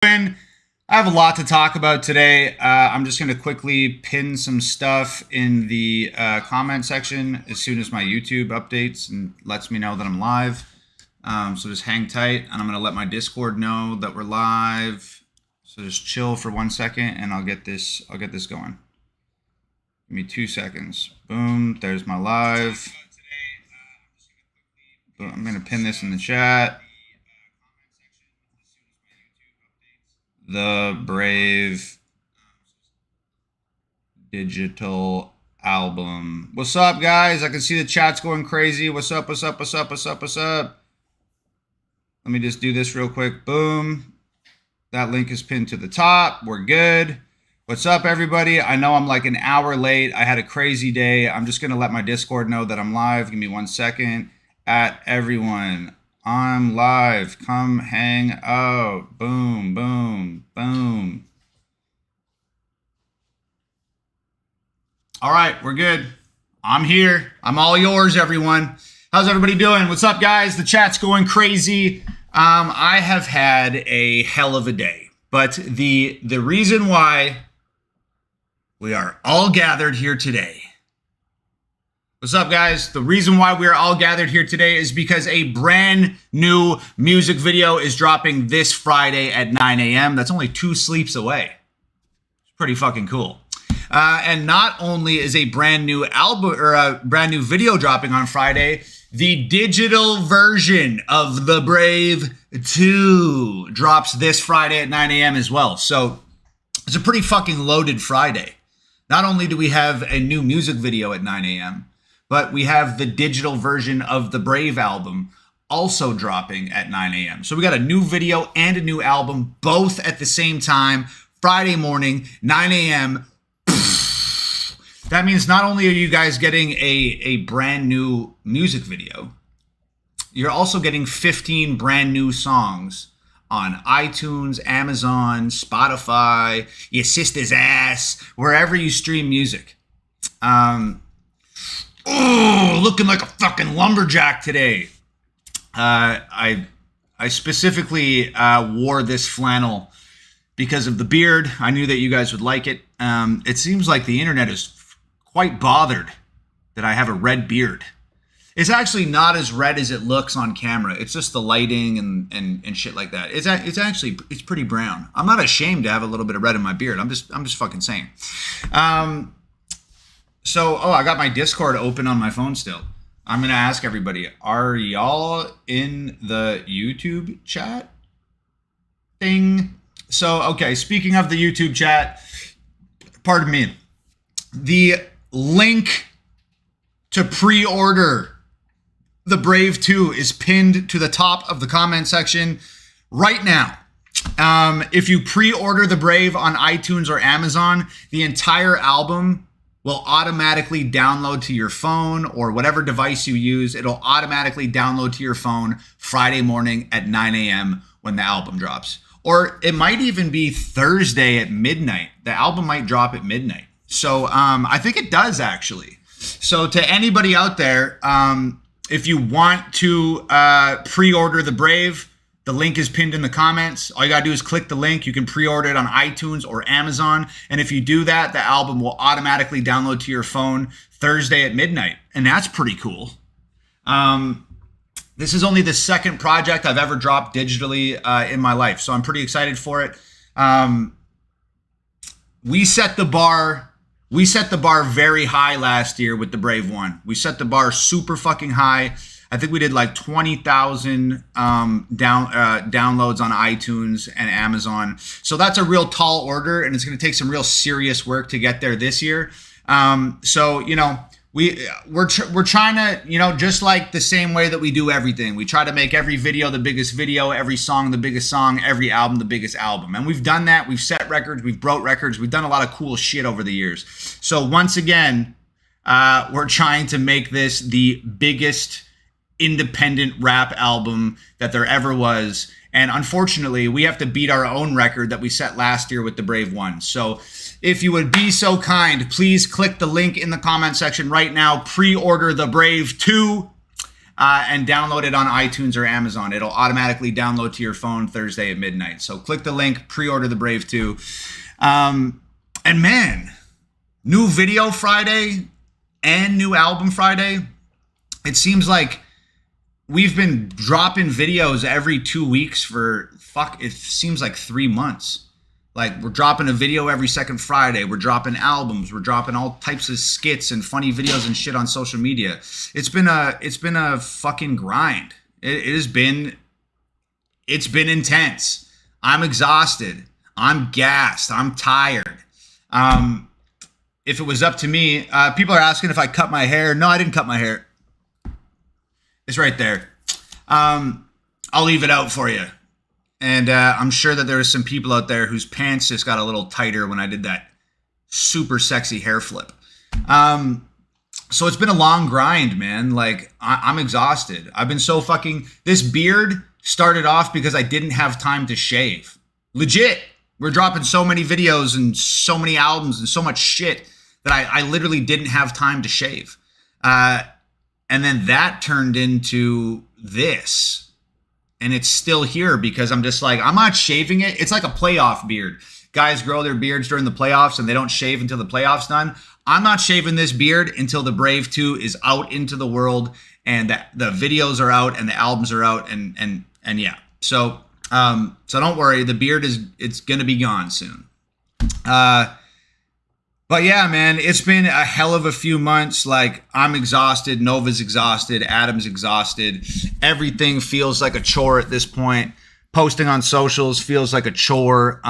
I have a lot to talk about today. I'm just going to quickly pin some stuff in the comment section as soon as my YouTube updates and lets me know that I'm live. So just hang tight, and I'm going to let my Discord know that we're live. So just chill for 1 second, and I'll get this going. Give me 2 seconds. Boom, there's my live. I'm going to pin this in the chat. The Brave digital album. What's up, guys? I can see the chat's going crazy. What's up? What's up? What's up? What's up? What's up? Let me just do this real quick. Boom. That link is pinned to the top. We're good. What's up, everybody? I know I'm like an hour late. I had a crazy day. I'm just going to let my Discord know that I'm live. Give me 1 second. At everyone, I'm live. Come hang out. Boom, boom, boom. All right, we're good. I'm here. I'm all yours, everyone. How's everybody doing? What's up, guys? The chat's going crazy. I have had a hell of a day, but the reason why we are all gathered here today. What's up, guys? The reason why we're all gathered here today is because a brand new music video is dropping this Friday at 9 a.m. That's only 2 sleeps away. It's pretty fucking cool. And not only is a brand new album or a brand new video dropping on Friday, the digital version of The Brave 2 drops this Friday at 9 a.m. as well. So it's a pretty fucking loaded Friday. Not only do we have a new music video at 9 a.m., but we have the digital version of the Brave album also dropping at 9 a.m. So we got a new video and a new album, both at the same time, Friday morning, 9 a.m. That means not only are you guys getting a brand new music video, you're also getting 15 brand new songs on iTunes, Amazon, Spotify, your sister's ass, wherever you stream music. Oh, looking like a fucking lumberjack today. I specifically wore this flannel because of the beard. I knew that you guys would like it. It seems like the internet is quite bothered that I have a red beard. It's actually not as red as it looks on camera. It's just the lighting and shit like that. It's pretty brown. I'm not ashamed to have a little bit of red in my beard. I'm just fucking saying. So, I got my Discord open on my phone still. I'm going to ask everybody, are y'all in the YouTube chat thing? So, okay, speaking of the YouTube chat, pardon me, the link to pre-order The Brave 2 is pinned to the top of the comment section right now. If you pre-order The Brave on iTunes or Amazon, the entire album will automatically download to your phone or whatever device you use. It'll automatically download to your phone Friday morning at 9 a.m. when the album drops. Or it might even be Thursday at midnight. The album might drop at midnight. So I think it does, actually. So to anybody out there, if you want to pre-order The Brave, the link is pinned in the comments. All you gotta do is click the link. You can pre-order it on iTunes or Amazon. And if you do that, the album will automatically download to your phone Thursday at midnight. And that's pretty cool. This is only the second project I've ever dropped digitally in my life. So I'm pretty excited for it. We set the bar very high last year with The Brave 1. We set the bar super fucking high. I think we did like 20,000 downloads on iTunes and Amazon. So that's a real tall order, and it's going to take some real serious work to get there this year. So, you know, we're trying to, you know, just like the same way that we do everything. We try to make every video the biggest video, every song the biggest song, every album the biggest album. And we've done that. We've set records. We've broke records. We've done a lot of cool shit over the years. So once again, we're trying to make this the biggest independent rap album that there ever was. And unfortunately, we have to beat our own record that we set last year with The Brave 1. So if you would be so kind, please click the link in the comment section right now. Pre-order The Brave 2. and download it on iTunes or Amazon. It'll automatically download to your phone Thursday at midnight. So click the link, pre-order The Brave 2. And man, new video Friday and new album Friday. It seems like we've been dropping videos every 2 weeks for it seems like 3 months. Like, we're dropping a video every second Friday. We're dropping albums. We're dropping all types of skits and funny videos and shit on social media. It's been a fucking grind. It's been intense. I'm exhausted. I'm gassed. I'm tired. If it was up to me, people are asking if I cut my hair. No, I didn't cut my hair. It's right there. I'll leave it out for you. And I'm sure that there are some people out there whose pants just got a little tighter when I did that super sexy hair flip. So it's been a long grind, man. Like, I'm exhausted. I've been so this beard started off because I didn't have time to shave. Legit. We're dropping so many videos and so many albums and so much shit that I literally didn't have time to shave. And then that turned into this. And it's still here because I'm just like, I'm not shaving it. It's like a playoff beard. Guys grow their beards during the playoffs and they don't shave until the playoffs done. I'm not shaving this beard until The Brave 2 is out into the world and the videos are out and the albums are out and yeah. So don't worry, the beard it's gonna be gone soon. But yeah, man, it's been a hell of a few months. Like, I'm exhausted. Nova's exhausted. Adam's exhausted. Everything feels like a chore at this point. Posting on socials feels like a chore.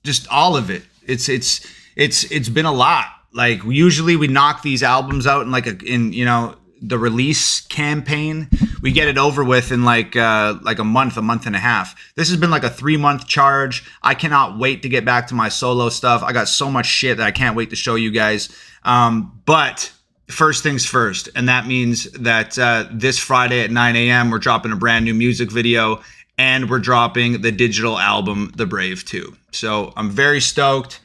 Just all of it. It's been a lot. Like, usually we knock these albums out in the release campaign. We get it over with in like a month and a half. This has been like a 3-month charge. I cannot wait to get back to my solo stuff. I got so much shit that I can't wait to show you guys. But first things first, and that means that this Friday at 9 a.m. we're dropping a brand new music video and we're dropping the digital album, The Brave 2. So I'm very stoked.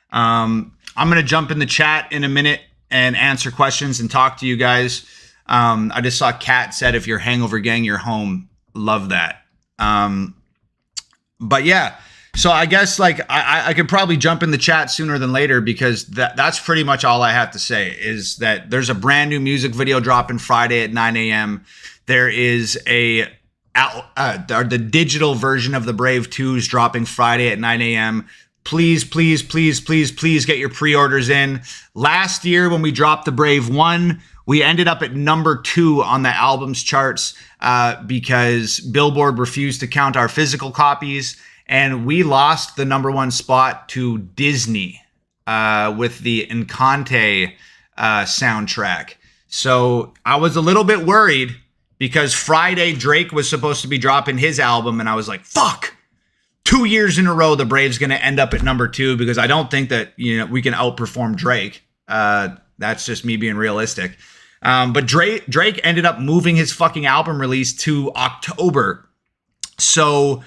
I'm gonna jump in the chat in a minute and answer questions and talk to you guys. I just saw Kat said, if you're Hangover Gang, you're home. Love that. But yeah, so I guess like I could probably jump in the chat sooner than later because that's pretty much all I have to say is that there's a brand new music video dropping Friday at 9 a.m. There is the digital version of The Brave 2 is dropping Friday at 9 a.m. Please get your pre-orders in. Last year when we dropped The Brave 1, we ended up at number 2 on the albums charts because Billboard refused to count our physical copies, and we lost the number 1 spot to Disney with the Encanto soundtrack. So I was a little bit worried because Friday Drake was supposed to be dropping his album, and I was like, fuck! 2 years in a row, the Brave's going to end up at number 2 because I don't think that we can outperform Drake. That's just me being realistic. But Drake ended up moving his fucking album release to October. So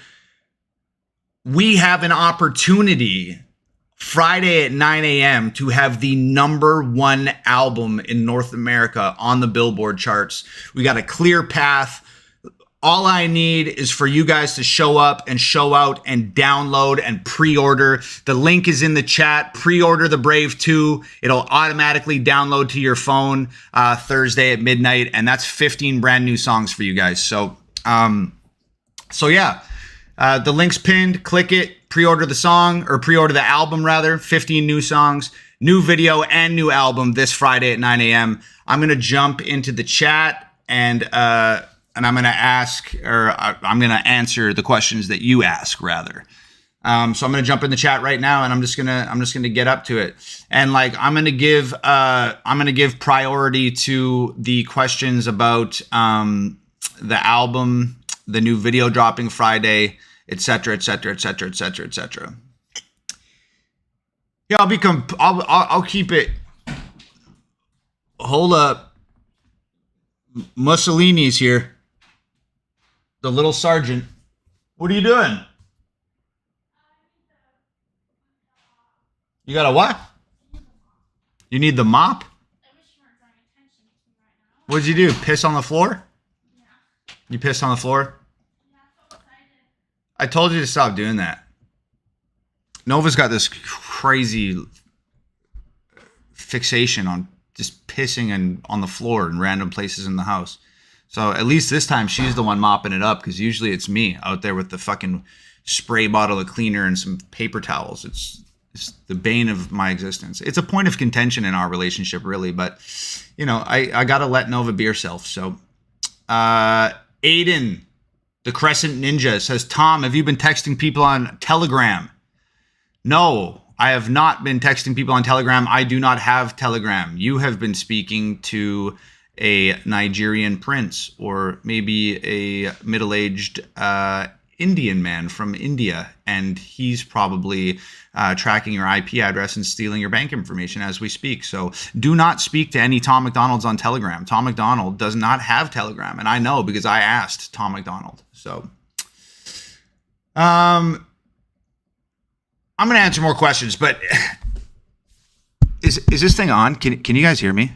we have an opportunity Friday at 9 a.m. to have the number 1 album in North America on the Billboard charts. We got a clear path. All I need is for you guys to show up and show out and download and pre-order. The link is in the chat. Pre-order The Brave 2. It'll automatically download to your phone Thursday at midnight, and that's 15 brand new songs for you guys. So yeah, the link's pinned. Click it. Pre-order the song, or pre-order the album rather. 15 new songs, new video, and new album this Friday at 9 a.m. I'm gonna jump into the chat and I'm going to ask, or I'm going to answer the questions that you ask rather. So I'm going to jump in the chat right now and I'm just going to get up to it. And like, I'm going to give priority to the questions about, the album, the new video dropping Friday, etc. Yeah, I'll keep it. Hold up. Mussolini's here. The little sergeant. What are you doing? You got a what? You need the mop? What'd you do? Piss on the floor? Yeah. You pissed on the floor? Yeah, so excited. I told you to stop doing that. Nova's got this crazy fixation on just pissing on the floor in random places in the house. So at least this time she's the one mopping it up, because usually it's me out there with the fucking spray bottle of cleaner and some paper towels. It's the bane of my existence. It's a point of contention in our relationship, really, but you know, I gotta let Nova be herself. So Aiden, the Crescent Ninja, says, Tom, have you been texting people on Telegram? No, I have not been texting people on Telegram. I do not have Telegram. You have been speaking to a Nigerian prince, or maybe a middle-aged Indian man from India, and he's probably tracking your IP address and stealing your bank information as we speak. So do not speak to any Tom McDonald's on Telegram. Tom McDonald does not have Telegram, and I know because I asked Tom McDonald. So I'm going to answer more questions, but is this thing on? Can you guys hear me?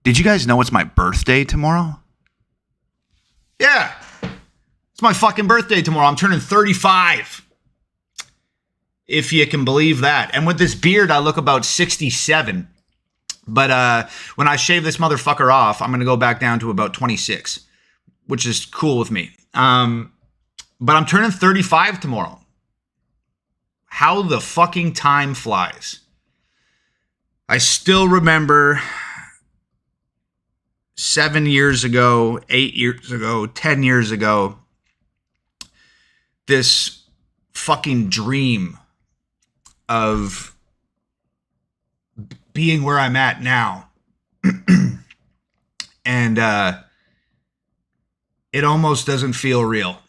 Did you guys know it's my birthday tomorrow? Yeah. It's my fucking birthday tomorrow. I'm turning 35. If you can believe that. And with this beard, I look about 67. But when I shave this motherfucker off, I'm going to go back down to about 26, which is cool with me. But I'm turning 35 tomorrow. How the fucking time flies. I still remember 7 years ago, 8 years ago, 10 years ago, this fucking dream of being where I'm at now. And it almost doesn't feel real.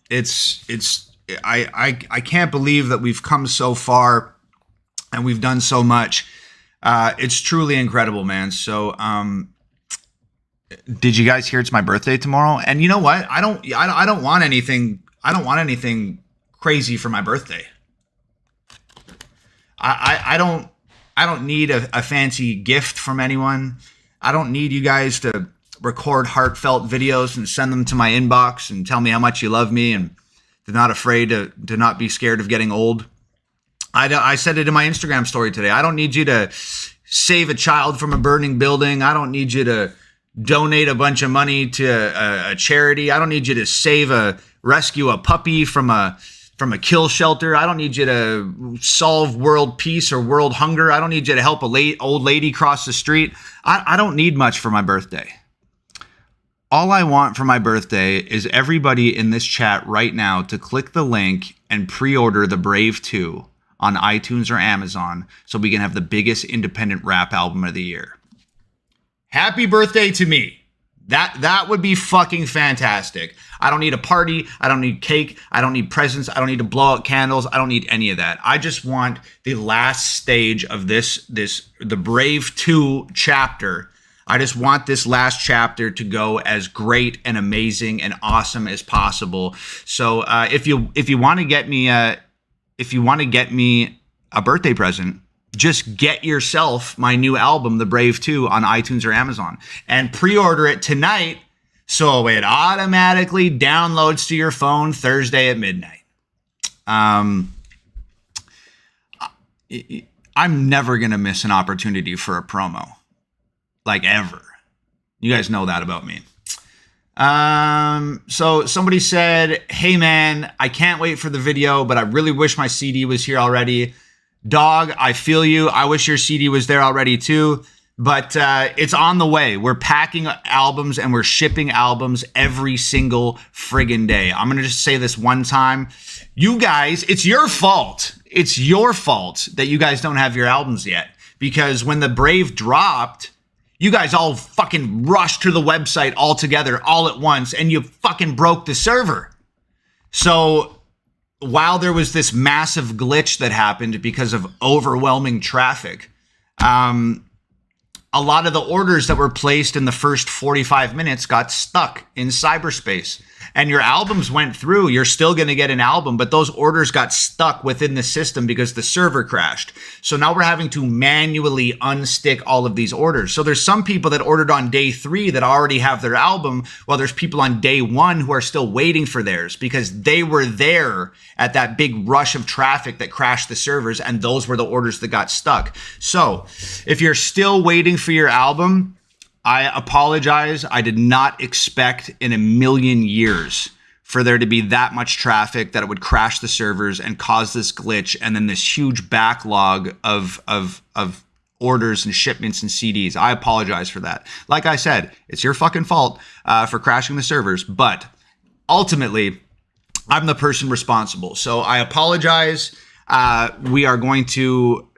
I can't believe that we've come so far and we've done so much. It's truly incredible, man. So, did you guys hear it's my birthday tomorrow? And you know what? I don't want anything. I don't want anything crazy for my birthday. I don't need a fancy gift from anyone. I don't need you guys to record heartfelt videos and send them to my inbox and tell me how much you love me and they're not afraid to not be scared of getting old. I said it in my Instagram story today. I don't need you to save a child from a burning building. I don't need you to donate a bunch of money to a charity. I don't need you to rescue a puppy from a kill shelter. I don't need you to solve world peace or world hunger. I don't need you to help old lady cross the street. I don't need much for my birthday. All I want for my birthday is everybody in this chat right now to click the link and pre-order The Brave 2 on iTunes or Amazon so we can have the biggest independent rap album of the year. Happy birthday to me. That would be fucking fantastic. I don't need a party. I don't need cake. I don't need presents. I don't need to blow out candles. I don't need any of that. I just want the last stage of the Brave 2 chapter. I just want this last chapter to go as great and amazing and awesome as possible. So if you want to get me a birthday present, just get yourself my new album, The Brave 2, on iTunes or Amazon and pre-order it tonight so it automatically downloads to your phone Thursday at midnight. I'm never going to miss an opportunity for a promo. Like ever. You guys know that about me. So somebody said, hey man, I can't wait for the video, but I really wish my CD was here already. Dog, I feel you. I wish your CD was there already too, but it's on the way. We're packing albums and we're shipping albums every single friggin' day. I'm going to just say this one time. You guys, it's your fault. It's your fault that you guys don't have your albums yet, because when The Brave dropped, you guys all fucking rushed to the website all together all at once and you fucking broke the server. So while there was this massive glitch that happened because of overwhelming traffic, a lot of the orders that were placed in the first 45 minutes got stuck in cyberspace. and your albums went through, you're still going to get an album, but those orders got stuck within the system because the server crashed. So now we're having to manually unstick all of these orders. So there's some people that ordered on day 3 that already have their album, while there's people on day 1 who are still waiting for theirs because they were there at that big rush of traffic that crashed the servers, and those were the orders that got stuck. So if you're still waiting for your album, I apologize. I did not expect in a million years for there to be that much traffic that it would crash the servers and cause this glitch, and then this huge backlog of orders and shipments and CDs. I apologize for that. Like I said, it's your fucking fault for crashing the servers, but ultimately, I'm the person responsible. So I apologize. We are going to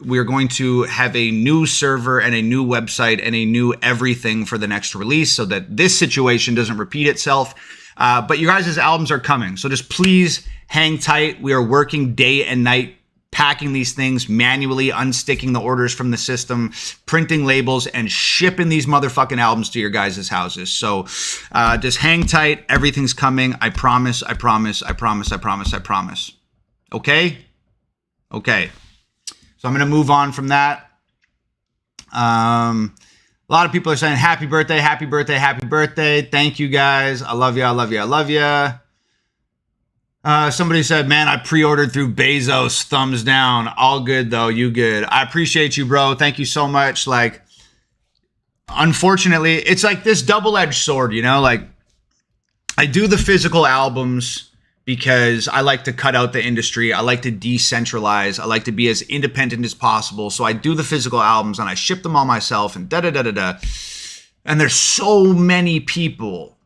have a new server and a new website and a new everything for the next release, so that this situation doesn't repeat itself. But you guys' albums are coming, so just please hang tight. We are working day and night, packing these things manually, unsticking the orders from the system, printing labels, and shipping these motherfucking albums to your guys' houses. So just hang tight. Everything's coming. I promise. I promise. I promise. I promise. I promise. Okay? Okay. So I'm going to move on from that. A lot of people are saying happy birthday, happy birthday, happy birthday. Thank you guys. I love you. I love you. I love you. Somebody said, man, I pre-ordered through Bezos. Thumbs down. All good though. You good. I appreciate you, bro. Thank you so much. Like, unfortunately, it's like this double-edged sword, you know, like I do the physical albums because I like to cut out the industry. I like to decentralize. I like to be as independent as possible. So I do the physical albums and I ship them all myself and da-da-da-da-da. And there's so many people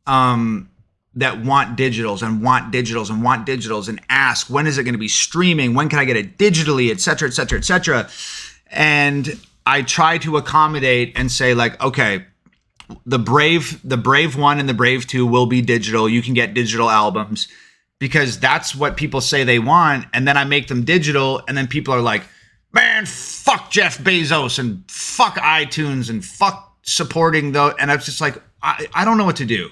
that want digitals and want digitals and want digitals and ask, when is it going to be streaming? When can I get it digitally, et cetera, et cetera, et cetera. And I try to accommodate and say like, okay, the Brave 1 and the Brave 2 will be digital. You can get digital albums because that's what people say they want. And then I make them digital. And then people are like, man, fuck Jeff Bezos and fuck iTunes and fuck supporting those. And I'm just like, I don't know what to do.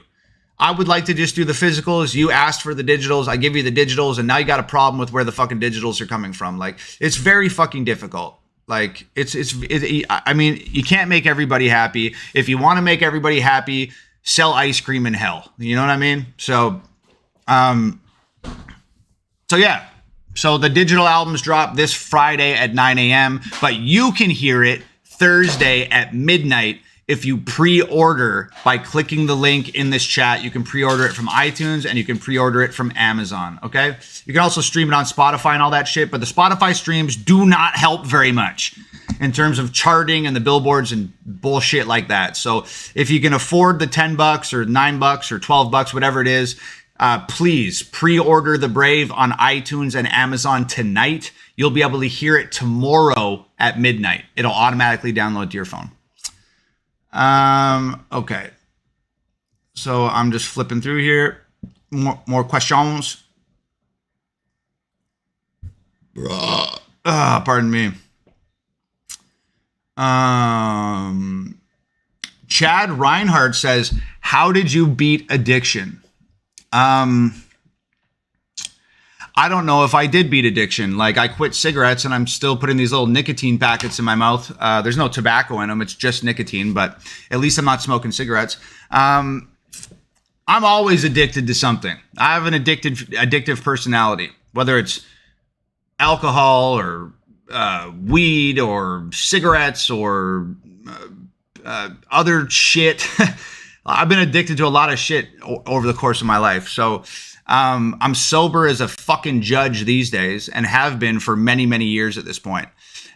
I would like to just do the physicals. You asked for the digitals. I give you the digitals. And now you got a problem with where the fucking digitals are coming from. Like, it's very fucking difficult. Like I mean, you can't make everybody happy. If you want to make everybody happy, sell ice cream in hell. You know what I mean? So yeah. So the digital albums drop this Friday at 9 a.m., but you can hear it Thursday at midnight if you pre-order by clicking the link in this chat. You can pre-order it from iTunes and you can pre-order it from Amazon, okay? You can also stream it on Spotify and all that shit, but the Spotify streams do not help very much in terms of charting and the billboards and bullshit like that. So if you can afford the $10 or $9 or $12, whatever it is, please pre-order The Brave on iTunes and Amazon tonight. You'll be able to hear it tomorrow at midnight. It'll automatically download to your phone. Okay. So I'm just flipping through here. More questions. Pardon me. Chad Reinhardt says, how did you beat addiction? I don't know if I did beat addiction. Like, I quit cigarettes and I'm still putting these little nicotine packets in my mouth. There's no tobacco in them. It's just nicotine, but at least I'm not smoking cigarettes. I'm always addicted to something. I have an addictive personality, whether it's alcohol or weed or cigarettes or other shit. I've been addicted to a lot of shit over the course of my life. So I'm sober as a fucking judge these days and have been for many, many years at this point.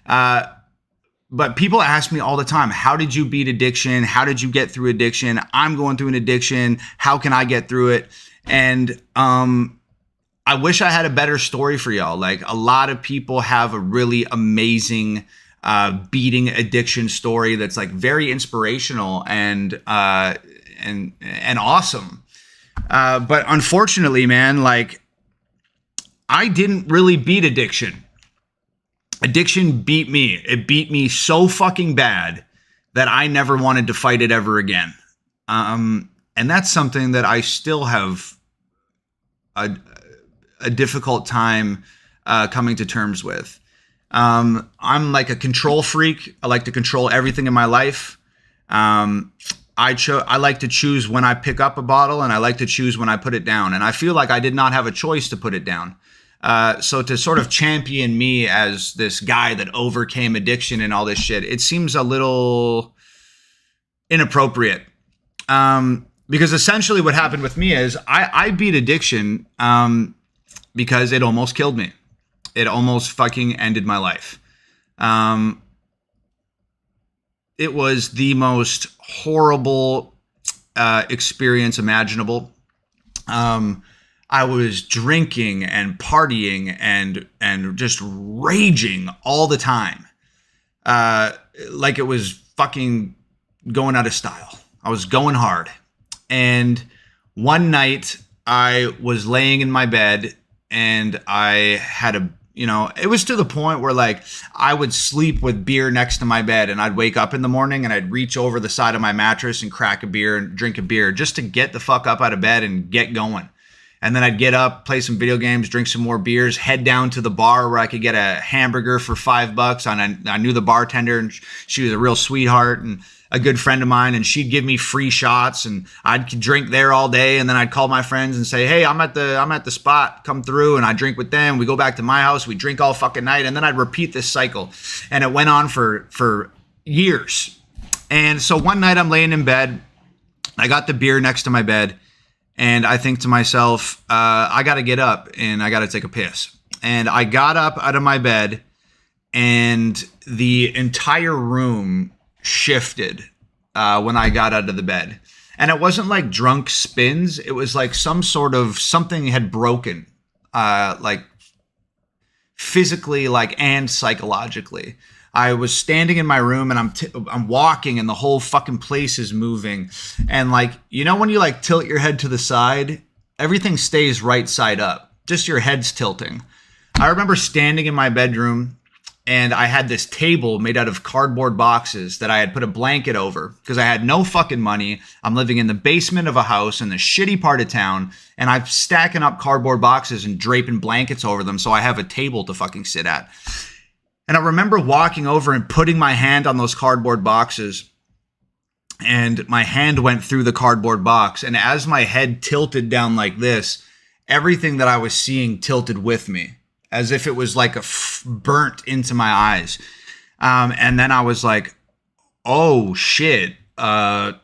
But people ask me all the time, how did you beat addiction? How did you get through addiction? I'm going through an addiction. How can I get through it? And I wish I had a better story for y'all. Like, a lot of people have a really amazing beating addiction story that's like very inspirational and awesome. But unfortunately, man, like, I didn't really beat addiction. Addiction beat me. It beat me so fucking bad that I never wanted to fight it ever again. And And that's something that I still have a difficult time coming to terms with. I'm like a control freak. I like to control everything in my life. I like to choose when I pick up a bottle, and I like to choose when I put it down. And I feel like I did not have a choice to put it down. So to sort of champion me as this guy that overcame addiction and all this shit, it seems a little inappropriate. Because essentially what happened with me is I beat addiction because it almost killed me. It almost fucking ended my life. It was the most horrible experience imaginable. I was drinking and partying and just raging all the time. Like it was fucking going out of style. I was going hard. And one night I was laying in my bed and I had it was to the point where like I would sleep with beer next to my bed, and I'd wake up in the morning and I'd reach over the side of my mattress and crack a beer and drink a beer just to get the fuck up out of bed and get going. And then I'd get up, play some video games, drink some more beers, head down to the bar where I could get a hamburger for $5. And I knew the bartender, and she was a real sweetheart and a good friend of mine, and she'd give me free shots, and I'd drink there all day. And then I'd call my friends and say, hey, I'm at the spot, come through. And I drink with them. We go back to my house. We drink all fucking night. And then I'd repeat this cycle. And it went on for years. And so one night I'm laying in bed. I got the beer next to my bed. And I think to myself, I got to get up and I got to take a piss. And I got up out of my bed, and the entire room shifted when I got out of the bed. And it wasn't like drunk spins. It was like something had broken, like physically, and psychologically. I was standing in my room, and I'm walking, and the whole fucking place is moving. And when you tilt your head to the side, everything stays right side up. Just your head's tilting. I remember standing in my bedroom, and I had this table made out of cardboard boxes that I had put a blanket over because I had no fucking money. I'm living in the basement of a house in the shitty part of town, and I'm stacking up cardboard boxes and draping blankets over them so I have a table to fucking sit at. And I remember walking over and putting my hand on those cardboard boxes, and my hand went through the cardboard box. And as my head tilted down like this, everything that I was seeing tilted with me, as if it was like burnt into my eyes. And then I was like, oh shit,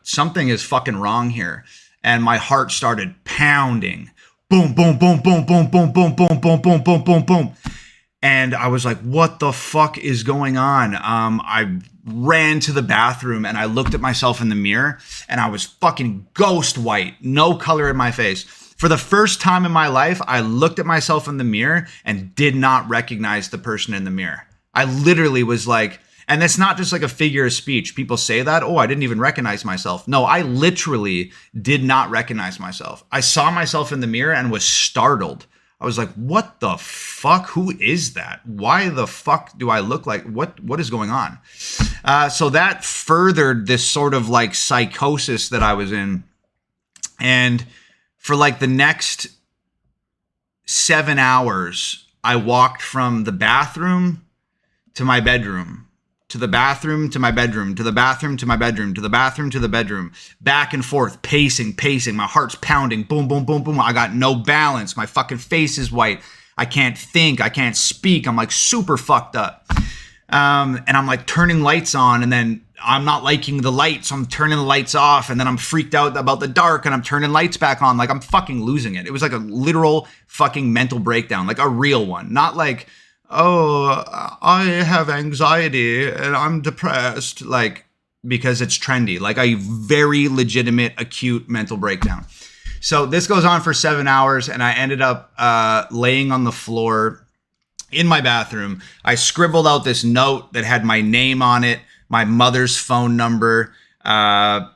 something is fucking wrong here. And my heart started pounding. Boom, boom, boom, boom, boom, boom, boom, boom, boom, boom, boom, boom, boom. And I was like, what the fuck is going on? I ran to the bathroom and I looked at myself in the mirror, and I was fucking ghost white, no color in my face. For the first time in my life, I looked at myself in the mirror and did not recognize the person in the mirror. I literally was like, and it's not just like a figure of speech. People say that, oh, I didn't even recognize myself. No, I literally did not recognize myself. I saw myself in the mirror and was startled. I was like, what the fuck? Who is that? Why the fuck do I look like? What is going on? So that furthered this sort of psychosis that I was in. And for the next 7 hours, I walked from the bathroom to my bedroom, to the bathroom to my bedroom, to the bathroom to my bedroom, to the bathroom to the bedroom, back and forth, pacing. My heart's pounding, boom, boom, boom, boom. I got no balance. My fucking face is white. I can't think. I can't speak. I'm super fucked up. And I'm turning lights on, and then I'm not liking the lights. So I'm turning the lights off, and then I'm freaked out about the dark, and I'm turning lights back on. I'm fucking losing it. It was a literal fucking mental breakdown, a real one, not oh, I have anxiety and I'm depressed, because it's trendy, a very legitimate acute mental breakdown. So this goes on for 7 hours, and I ended up laying on the floor in my bathroom. I scribbled out this note that had my name on it, my mother's phone number, a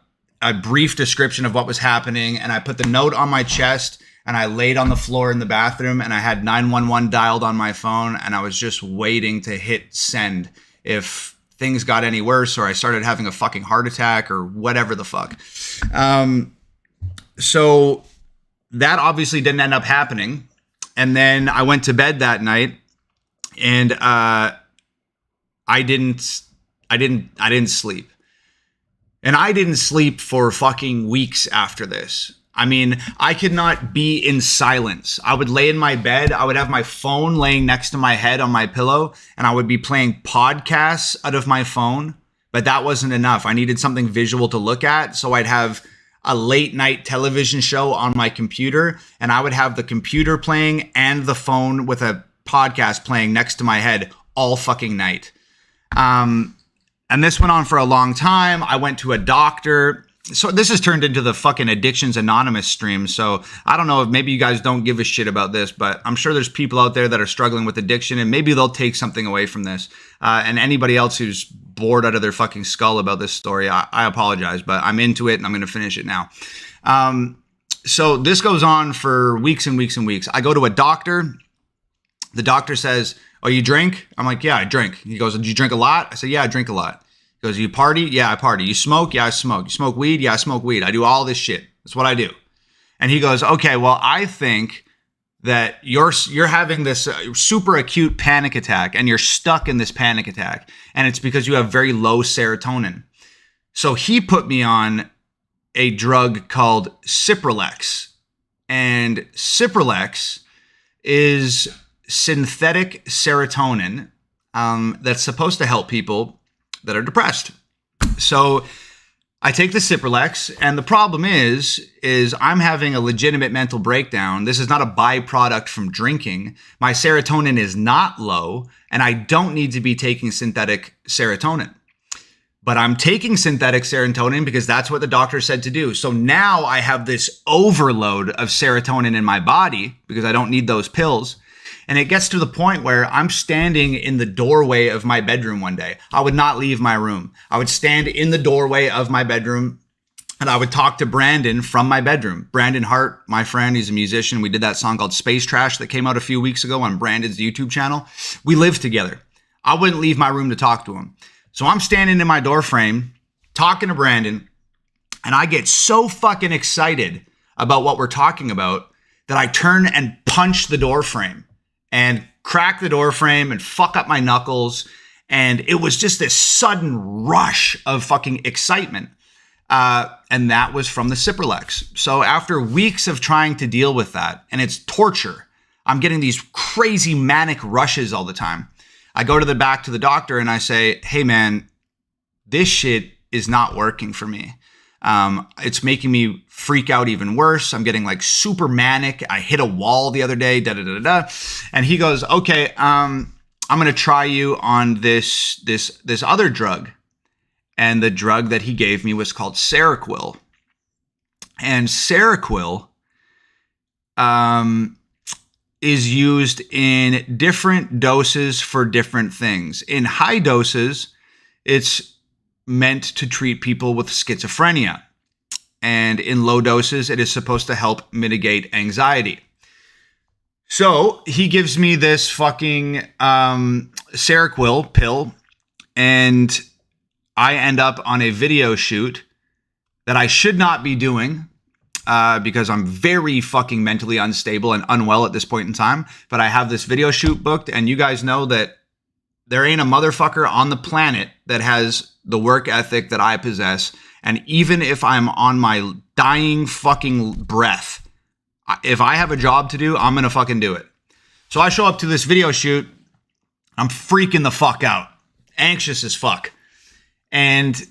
brief description of what was happening, and I put the note on my chest. And I laid on the floor in the bathroom, and I had 911 dialed on my phone, and I was just waiting to hit send if things got any worse or I started having a fucking heart attack or whatever the fuck. So that obviously didn't end up happening. And then I went to bed that night, and I didn't sleep. And I didn't sleep for fucking weeks after this. I mean, I could not be in silence. I would lay in my bed. I would have my phone laying next to my head on my pillow, and I would be playing podcasts out of my phone. But that wasn't enough. I needed something visual to look at. So I'd have a late night television show on my computer, and I would have the computer playing and the phone with a podcast playing next to my head all fucking night. And this went on for a long time. I went to a doctor. So this has turned into the fucking Addictions Anonymous stream. So I don't know if maybe you guys don't give a shit about this, but I'm sure there's people out there that are struggling with addiction, and maybe they'll take something away from this. And anybody else who's bored out of their fucking skull about this story, I apologize, but I'm into it and I'm going to finish it now. So this goes on for weeks and weeks and weeks. I go to a doctor. The doctor says, "Oh, you drink?" I'm like, "Yeah, I drink." He goes, "Do you drink a lot?" I said, "Yeah, I drink a lot." He goes, "You party?" "Yeah, I party." "You smoke?" "Yeah, I smoke." "You smoke weed?" "Yeah, I smoke weed." I do all this shit. That's what I do. And he goes, "Okay, well, I think that you're having this super acute panic attack, and you're stuck in this panic attack, and it's because you have very low serotonin." So he put me on a drug called Cipralex. And Cipralex is synthetic serotonin that's supposed to help people that are depressed. So I take the Cipralex, and the problem is I'm having a legitimate mental breakdown. This is not a byproduct from drinking. My serotonin is not low, and I don't need to be taking synthetic serotonin. But I'm taking synthetic serotonin because that's what the doctor said to do. So now I have this overload of serotonin in my body because I don't need those pills. And it gets to the point where I'm standing in the doorway of my bedroom one day. I would not leave my room. I would stand in the doorway of my bedroom, and I would talk to Brandon from my bedroom. Brandon Hart, my friend, he's a musician. We did that song called Space Trash that came out a few weeks ago on Brandon's YouTube channel. We lived together. I wouldn't leave my room to talk to him. So I'm standing in my door frame talking to Brandon, and I get so fucking excited about what we're talking about that I turn and punch the door frame and crack the door frame and fuck up my knuckles. And it was just this sudden rush of fucking excitement. And that was from the Cipralex. So after weeks of trying to deal with that, and it's torture, I'm getting these crazy manic rushes all the time. I go to the back to the doctor and I say, "Hey man, this shit is not working for me. It's making me freak out even worse. I'm getting like super manic. I hit a wall the other day, da da da da." And he goes, "Okay, I'm gonna try you on this other drug." And the drug that he gave me was called Seroquel. And Seroquel is used in different doses for different things. In high doses, it's meant to treat people with schizophrenia. And in low doses, it is supposed to help mitigate anxiety. So he gives me this fucking Seroquel pill, and I end up on a video shoot that I should not be doing because I'm very fucking mentally unstable and unwell at this point in time. But I have this video shoot booked, and you guys know that there ain't a motherfucker on the planet that has the work ethic that I possess. And even if I'm on my dying fucking breath, if I have a job to do, I'm going to fucking do it. So I show up to this video shoot. I'm freaking the fuck out. Anxious as fuck. And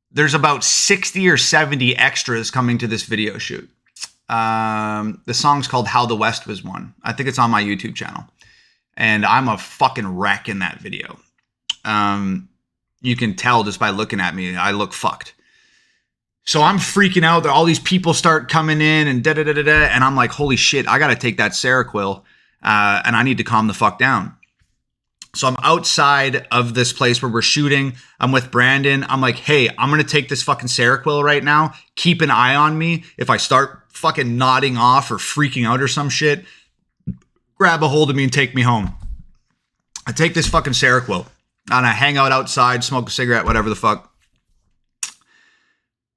there's about 60 or 70 extras coming to this video shoot. The song's called How the West Was Won. I think it's on my YouTube channel. And I'm a fucking wreck in that video. You can tell just by looking at me, I look fucked. So I'm freaking out. All these people start coming in and da-da-da-da-da. And I'm like, holy shit, I got to take that Seroquel. And I need to calm the fuck down. So I'm outside of this place where we're shooting. I'm with Brandon. I'm like, "Hey, I'm going to take this fucking Seroquel right now. Keep an eye on me. If I start fucking nodding off or freaking out or some shit, grab a hold of me and take me home." I take this fucking Seroquel and I hang out outside, smoke a cigarette, whatever the fuck.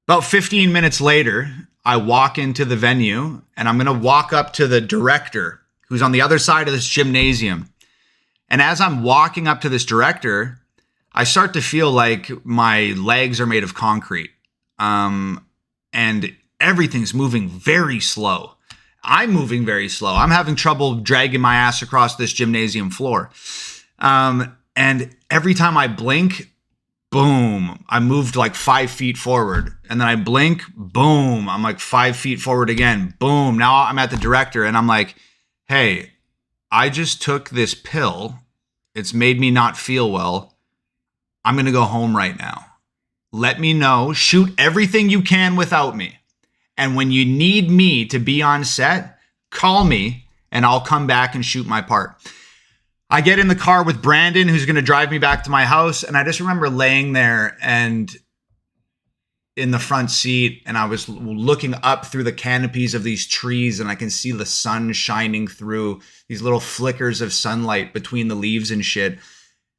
About 15 minutes later, I walk into the venue and I'm going to walk up to the director who's on the other side of this gymnasium. And as I'm walking up to this director, I start to feel like my legs are made of concrete. And everything's moving very slow. I'm moving very slow. I'm having trouble dragging my ass across this gymnasium floor. And every time I blink, boom, I moved like 5 feet forward. And then I blink, boom, I'm like 5 feet forward again. Boom. Now I'm at the director and I'm like, hey, I just took this pill. It's made me not feel well. I'm going to go home right now. Let me know. Shoot everything you can without me. And when you need me to be on set, call me and I'll come back and shoot my part. I get in the car with Brandon, who's going to drive me back to my house. And I just remember laying there and in the front seat, and I was looking up through the canopies of these trees, and I can see the sun shining through these little flickers of sunlight between the leaves and shit.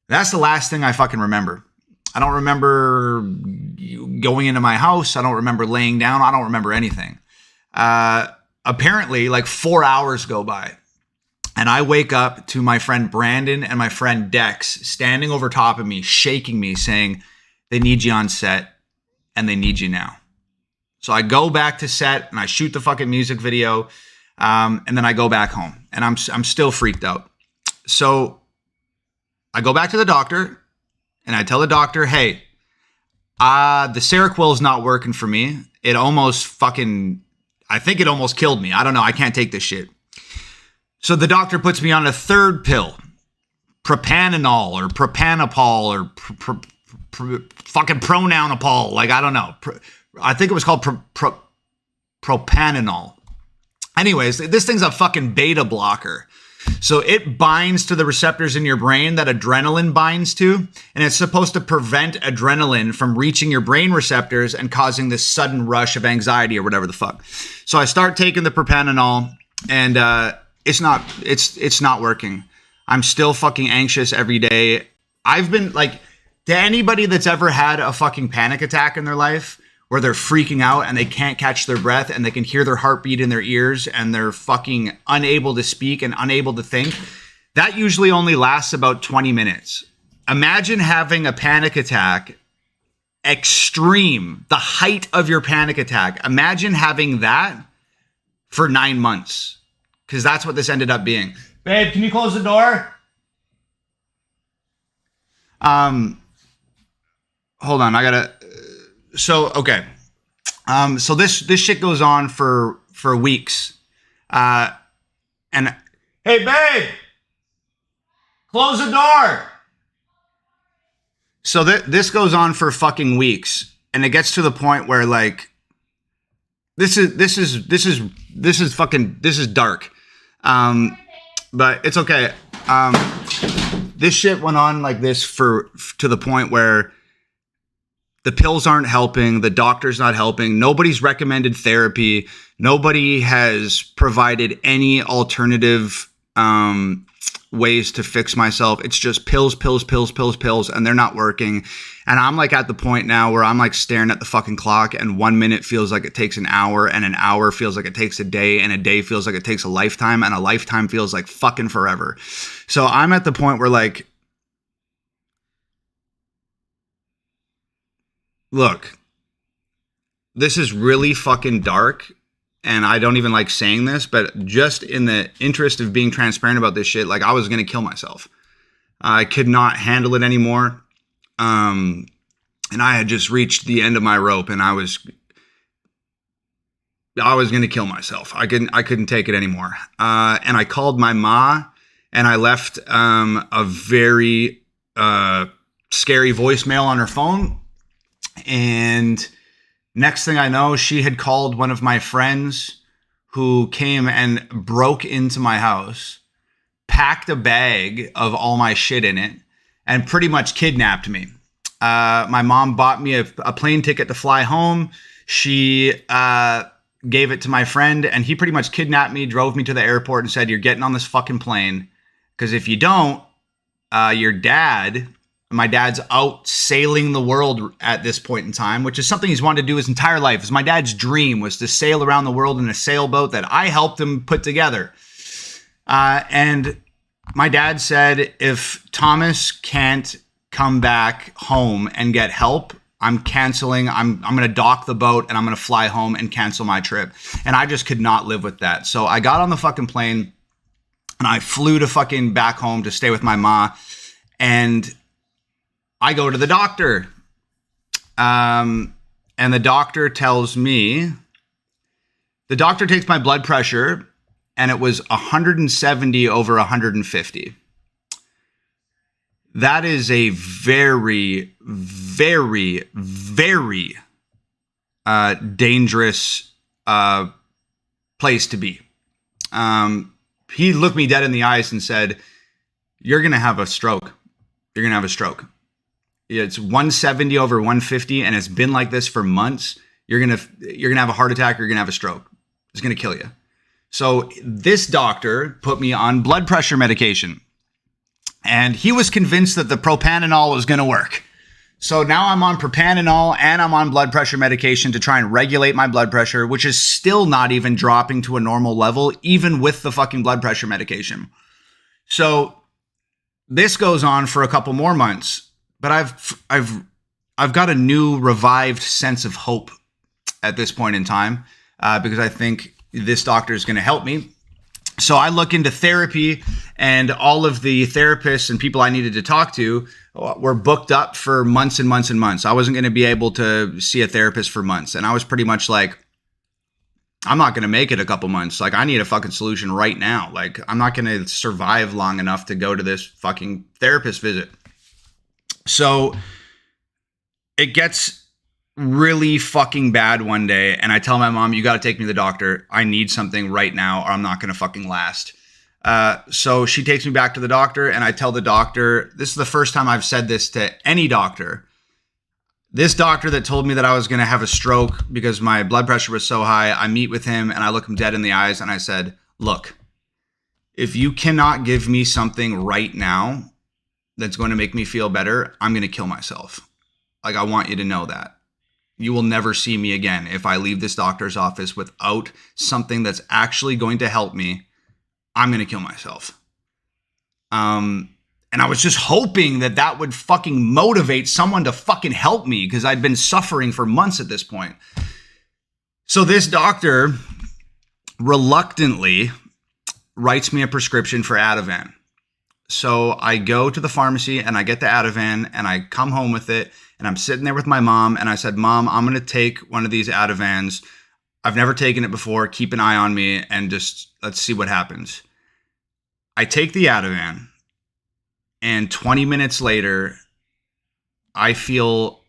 That's the last thing I fucking remember. I don't remember going into my house. I don't remember laying down. I don't remember anything. Apparently, like 4 hours go by, and I wake up to my friend Brandon and my friend Dex standing over top of me, shaking me, saying, they need you on set. And they need you now. So I go back to set and I shoot the fucking music video. And then I go back home and I'm still freaked out. So I go back to the doctor and I tell the doctor, hey, the Seroquel is not working for me. It almost fucking, I think it almost killed me. I don't know. I can't take this shit. So the doctor puts me on a third pill, propanol or propanopol or fucking pronounopol, like I don't know. I think it was called propanol. Anyways, this thing's a fucking beta blocker. So it binds to the receptors in your brain that adrenaline binds to, and it's supposed to prevent adrenaline from reaching your brain receptors and causing this sudden rush of anxiety or whatever the fuck. So I start taking the propanol, and it's not working. I'm still fucking anxious every day. I've been like, to anybody that's ever had a fucking panic attack in their life where they're freaking out and they can't catch their breath and they can hear their heartbeat in their ears and they're fucking unable to speak and unable to think, that usually only lasts about 20 minutes. Imagine having a panic attack, extreme, the height of your panic attack. Imagine having that for 9 months, because that's what this ended up being. Babe, can you close the door? Hold on, I gotta. So okay, so this shit goes on for weeks, and hey, babe, close the door. So this goes on for fucking weeks, and it gets to the point where like, this is dark, but it's okay. This shit went on like this to the point where the pills aren't helping. The doctor's not helping. Nobody's recommended therapy. Nobody has provided any alternative ways to fix myself. It's just pills, and they're not working. And I'm like at the point now where I'm like staring at the fucking clock, and 1 minute feels like it takes an hour, and an hour feels like it takes a day, and a day feels like it takes a lifetime, and a lifetime feels like fucking forever. So I'm at the point where like, look, this is really fucking dark, and I don't even like saying this, but just in the interest of being transparent about this shit, like I was going to kill myself. I could not handle it anymore. And I had just reached the end of my rope, and I was going to kill myself. I couldn't take it anymore. And I called my ma, and I left a very scary voicemail on her phone. And next thing I know, she had called one of my friends who came and broke into my house, packed a bag of all my shit in it, and pretty much kidnapped me. My mom bought me a plane ticket to fly home. She gave it to my friend, and he pretty much kidnapped me, drove me to the airport, and said, "You're getting on this fucking plane, because if you don't, your dad My dad's out sailing the world at this point in time, which is something he's wanted to do his entire life. It's my dad's dream was to sail around the world in a sailboat that I helped him put together. And my dad said, if Thomas can't come back home and get help, I'm canceling. I'm going to dock the boat and I'm going to fly home and cancel my trip. And I just could not live with that. So I got on the fucking plane and I flew to fucking back home to stay with my ma. And I go to the doctor. And the doctor tells me, the doctor takes my blood pressure and it was 170 over 150. That is a very, very, very dangerous place to be. He looked me dead in the eyes and said, you're going to have a stroke. You're going to have a stroke. It's 170 over 150, and it's been like this for months. You're going to have a heart attack. You're going to have a stroke. It's going to kill you. So this doctor put me on blood pressure medication. And he was convinced that the propanol was going to work. So now I'm on propanol and I'm on blood pressure medication to try and regulate my blood pressure, which is still not even dropping to a normal level, even with the fucking blood pressure medication. So this goes on for a couple more months, but I've got a new revived sense of hope at this point in time because I think this doctor is going to help me. So I look into therapy, and all of the therapists and people I needed to talk to were booked up for months and months and months. I wasn't going to be able to see a therapist for months. And I was pretty much like, I'm not going to make it a couple months. Like, I need a fucking solution right now. Like, I'm not going to survive long enough to go to this fucking therapist visit. So it gets really fucking bad one day, and I tell my mom, you got to take me to the doctor. I need something right now or I'm not going to fucking last. So she takes me back to the doctor, and I tell the doctor, this is the first time I've said this to any doctor. This doctor that told me that I was going to have a stroke because my blood pressure was so high, I meet with him and I look him dead in the eyes and I said, look, if you cannot give me something right now that's going to make me feel better, I'm going to kill myself. Like, I want you to know that. You will never see me again if I leave this doctor's office without something that's actually going to help me. I'm going to kill myself. And I was just hoping that that would fucking motivate someone to fucking help me because I'd been suffering for months at this point. So this doctor reluctantly writes me a prescription for Ativan. So I go to the pharmacy and I get the Ativan and I come home with it. And I'm sitting there with my mom and I said, Mom, I'm going to take one of these Ativans. I've never taken it before. Keep an eye on me and just let's see what happens. I take the Ativan and 20 minutes later, I feel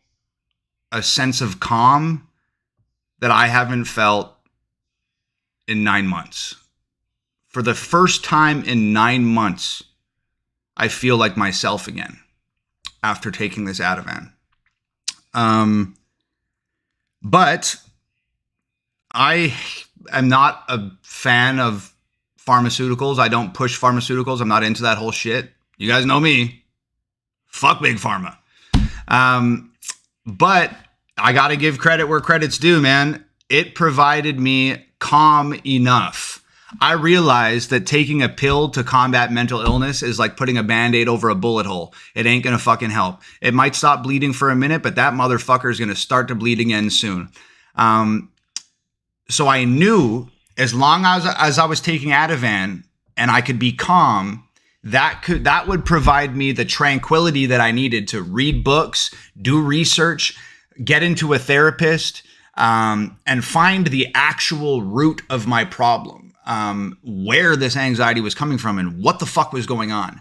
a sense of calm that I haven't felt in 9 months. For the first time in 9 months, I feel like myself again after taking this Ativan. But I am not a fan of pharmaceuticals. I don't push pharmaceuticals. I'm not into that whole shit. You guys know me. Fuck big pharma. But I got to give credit where credit's due, man. It provided me calm enough. I realized that taking a pill to combat mental illness is like putting a Band-Aid over a bullet hole. It ain't going to fucking help. It might stop bleeding for a minute, but that motherfucker is going to start to bleed again soon. So I knew as long as I was taking Ativan and I could be calm, that would provide me the tranquility that I needed to read books, do research, get into a therapist, and find the actual root of my problem. Where this anxiety was coming from and what the fuck was going on.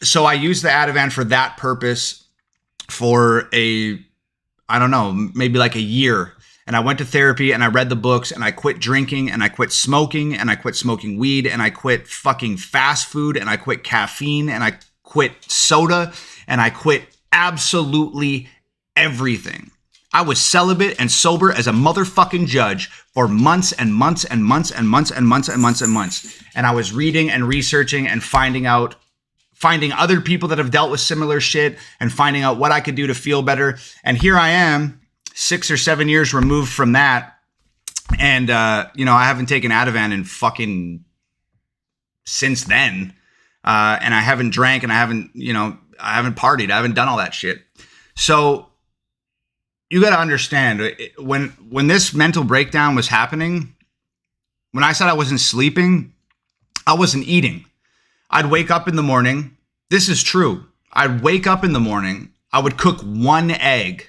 So I used the Ativan for that purpose for maybe like a year. And I went to therapy and I read the books and I quit drinking and I quit smoking and I quit smoking weed and I quit fucking fast food and I quit caffeine and I quit soda and I quit absolutely everything. I was celibate and sober as a motherfucking judge for months and months and months and months and months and months and months. And I was reading and researching and finding out finding other people that have dealt with similar shit and finding out what I could do to feel better. And here I am 6 or 7 years removed from that. And, you know, I haven't taken Ativan in fucking since then. And I haven't drank and I haven't, you know, I haven't partied. I haven't done all that shit. So you got to understand when this mental breakdown was happening, when I said I wasn't sleeping, I wasn't eating. I'd wake up in the morning. This is true. I'd wake up in the morning. I would cook one egg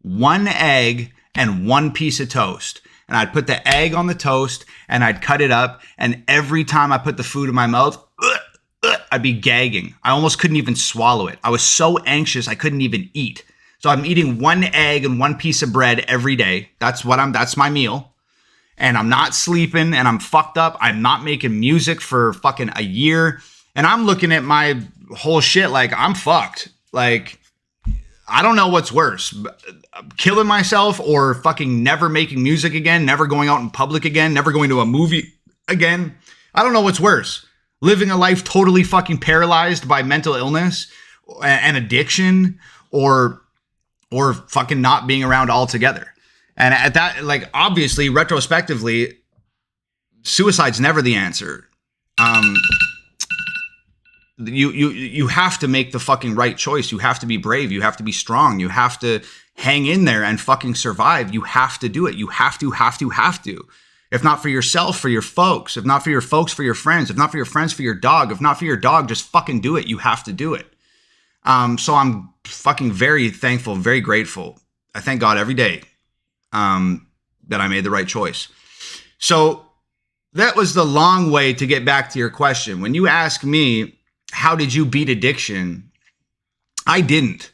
and one piece of toast. And I'd put the egg on the toast and I'd cut it up. And every time I put the food in my mouth, I'd be gagging. I almost couldn't even swallow it. I was so anxious I couldn't even eat. So I'm eating one egg and one piece of bread every day. That's my meal. And I'm not sleeping and I'm fucked up. I'm not making music for fucking a year. And I'm looking at my whole shit like I'm fucked. Like, I don't know what's worse, killing myself or fucking never making music again, never going out in public again, never going to a movie again. I don't know what's worse. Living a life totally fucking paralyzed by mental illness and addiction or fucking not being around altogether. And at that, like, obviously, retrospectively, suicide's never the answer. You have to make the fucking right choice. You have to be brave. You have to be strong. You have to hang in there and fucking survive. You have to do it. You have to. If not for yourself, for your folks. If not for your folks, for your friends. If not for your friends, for your dog. If not for your dog, just fucking do it. You have to do it. So I'm fucking very thankful, very grateful. I thank God every day that I made the right choice. So that was the long way to get back to your question. When you ask me, how did you beat addiction? I didn't.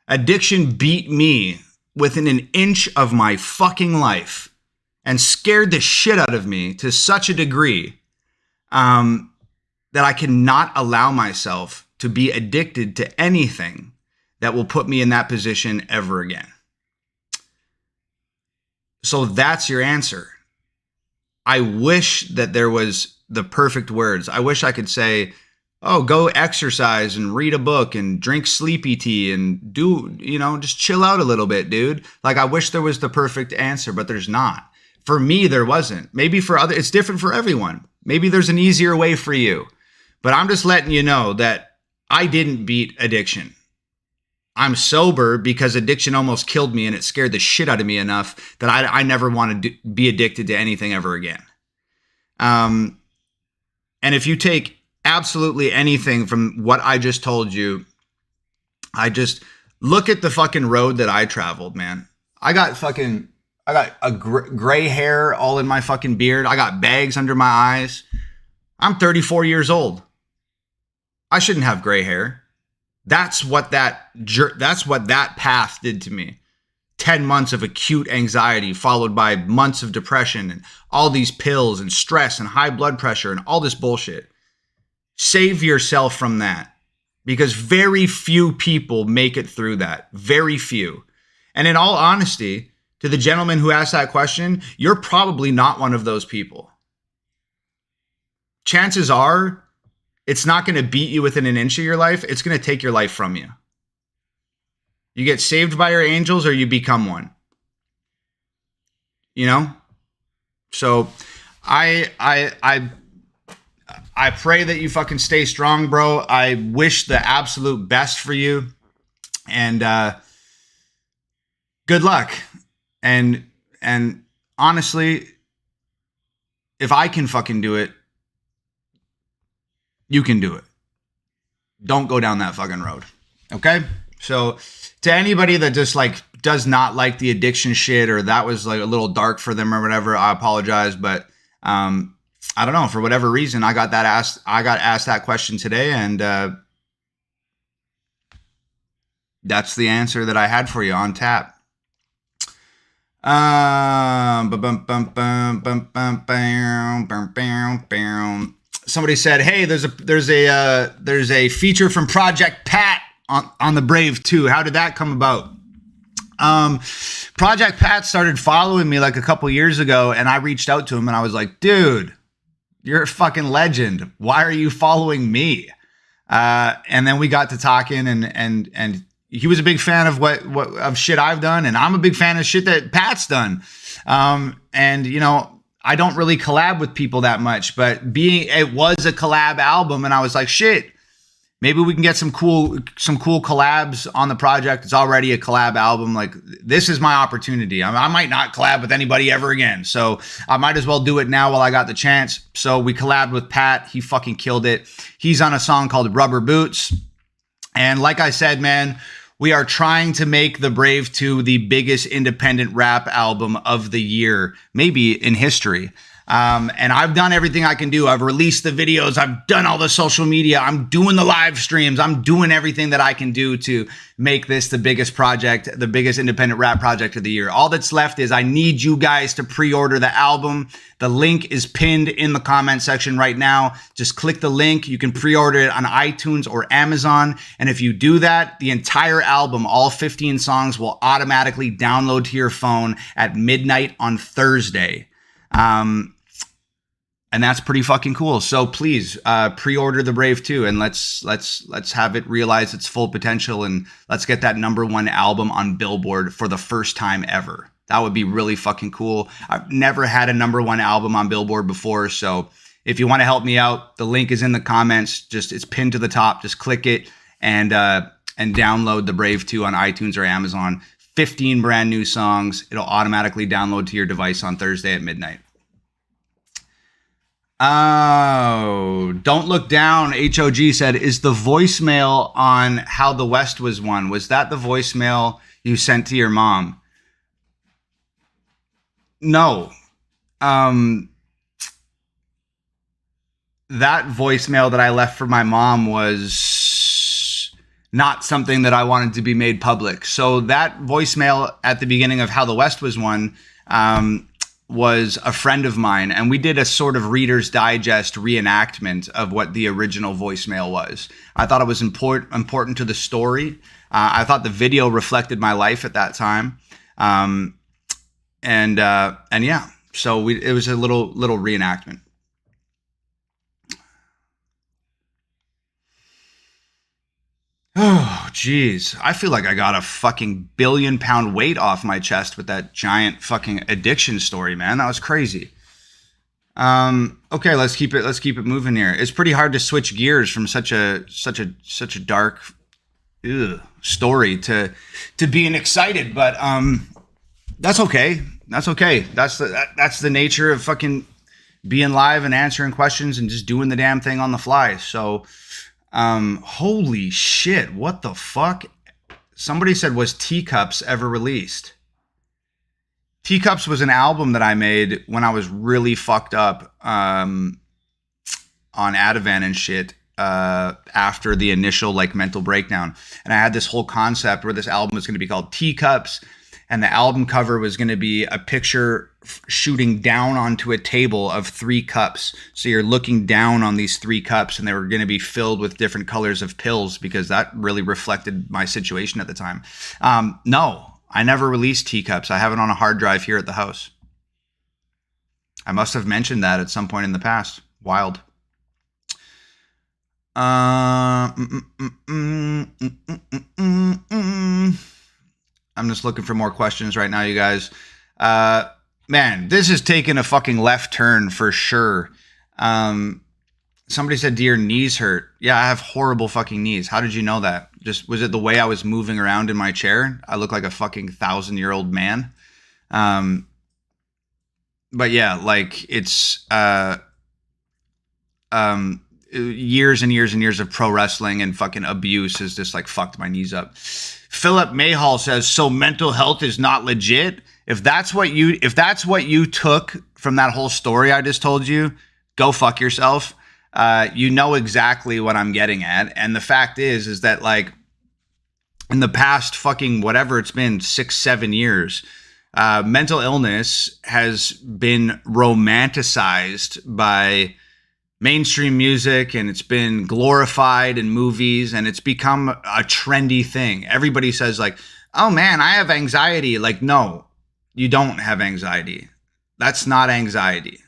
Addiction beat me within an inch of my fucking life and scared the shit out of me to such a degree that I cannot allow myself to be addicted to anything that will put me in that position ever again. So that's your answer. I wish that there was the perfect words. I wish I could say, oh, go exercise and read a book and drink sleepy tea and do, you know, just chill out a little bit, dude. Like, I wish there was the perfect answer, but there's not. For me, there wasn't. Maybe for other, it's different for everyone. Maybe there's an easier way for you. But I'm just letting you know that I didn't beat addiction. I'm sober because addiction almost killed me and it scared the shit out of me enough that I never want to be addicted to anything ever again. And if you take absolutely anything from what I just told you, I just look at the fucking road that I traveled, man. I got a gray hair all in my fucking beard. I got bags under my eyes. I'm 34 years old. I shouldn't have gray hair. That's what that path did to me. 10 months of acute anxiety followed by months of depression and all these pills and stress and high blood pressure and all this bullshit. Save yourself from that, because very few people make it through that. Very few. And in all honesty, to the gentleman who asked that question, you're probably not one of those people. Chances are, it's not going to beat you within an inch of your life. It's going to take your life from you. You get saved by your angels or you become one. You know? So I pray that you fucking stay strong, bro. I wish the absolute best for you. And good luck. And honestly, if I can fucking do it, you can do it. Don't go down that fucking road. Okay? So to anybody that just like does not like the addiction shit, or that was like a little dark for them or whatever, I apologize. But I don't know, for whatever reason, I got asked that question today, and that's the answer that I had for you on tap. Somebody said, "Hey, there's a feature from Project Pat on the Brave 2. How did that come about?" Project Pat started following me like a couple years ago, and I reached out to him and I was like, "Dude, you're a fucking legend. Why are you following me?" And then we got to talking, and he was a big fan of what of shit I've done, and I'm a big fan of shit that Pat's done. And you know, I don't really collab with people that much, but it was a collab album, and I was like, shit, maybe we can get some cool collabs on the project. It's already a collab album. Like, this is my opportunity. I might not collab with anybody ever again, so I might as well do it now while I got the chance. So we collabed with Pat. He fucking killed it. He's on a song called Rubber Boots. And like I said, man, we are trying to make The Brave 2 the biggest independent rap album of the year, maybe in history. And I've done everything I can do. I've released the videos. I've done all the social media. I'm doing the live streams. I'm doing everything that I can do to make this the biggest project, the biggest independent rap project of the year. All that's left is I need you guys to pre-order the album. The link is pinned in the comment section right now. Just click the link. You can pre-order it on iTunes or Amazon. And if you do that, the entire album, all 15 songs, will automatically download to your phone at midnight on Thursday. And that's pretty fucking cool. So please pre-order The Brave 2, and let's have it realize its full potential, and let's get that #1 album on Billboard for the first time ever. That would be really fucking cool. I've never had a #1 album on Billboard before, so if you want to help me out, the link is in the comments. It's pinned to the top. Just click it and download The Brave 2 on iTunes or Amazon. 15 brand new songs. It'll automatically download to your device on Thursday at midnight. Oh, Don't Look Down, HOG said, is the voicemail on How the West Was Won, was that the voicemail you sent to your mom? No. That voicemail that I left for my mom was not something that I wanted to be made public. So that voicemail at the beginning of How the West Was Won, was a friend of mine, and we did a sort of Reader's Digest reenactment of what the original voicemail was. I thought it was important to the story. I thought the video reflected my life at that time. And yeah, so it was a little reenactment. Oh, geez. I feel like I got a fucking billion-pound weight off my chest with that giant fucking addiction story, man. That was crazy. Okay, let's keep it moving here. It's pretty hard to switch gears from such a dark story to being excited, but that's okay. That's okay. That's the nature of fucking being live and answering questions and just doing the damn thing on the fly. So holy shit, what the fuck? Somebody said, was Teacups ever released? Teacups was an album that I made when I was really fucked up on Ativan and shit after the initial like mental breakdown. And I had this whole concept where this album was going to be called Teacups, and the album cover was going to be a picture shooting down onto a table of 3 cups. So you're looking down on these 3 cups, and they were going to be filled with different colors of pills, because that really reflected my situation at the time. No, I never released Teacups. I have it on a hard drive here at the house. I must have mentioned that at some point in the past. Wild. I'm just looking for more questions right now, you guys. Man, this is taking a fucking left turn for sure. Somebody said, do your knees hurt? Yeah, I have horrible fucking knees. How did you know that? Just, was it the way I was moving around in my chair? I look like a fucking 1,000-year-old man. But yeah, like it's years and years and years of pro wrestling and fucking abuse has just like fucked my knees up. Philip Mayhall says, so mental health is not legit? If that's what you took from that whole story I just told you, go fuck yourself. You know exactly what I'm getting at. And the fact is that like in the past fucking whatever it's been, 6-7 years, mental illness has been romanticized by mainstream music, and it's been glorified in movies, and it's become a trendy thing. Everybody says like, oh man, I have anxiety. Like, no, you don't have anxiety. That's not anxiety.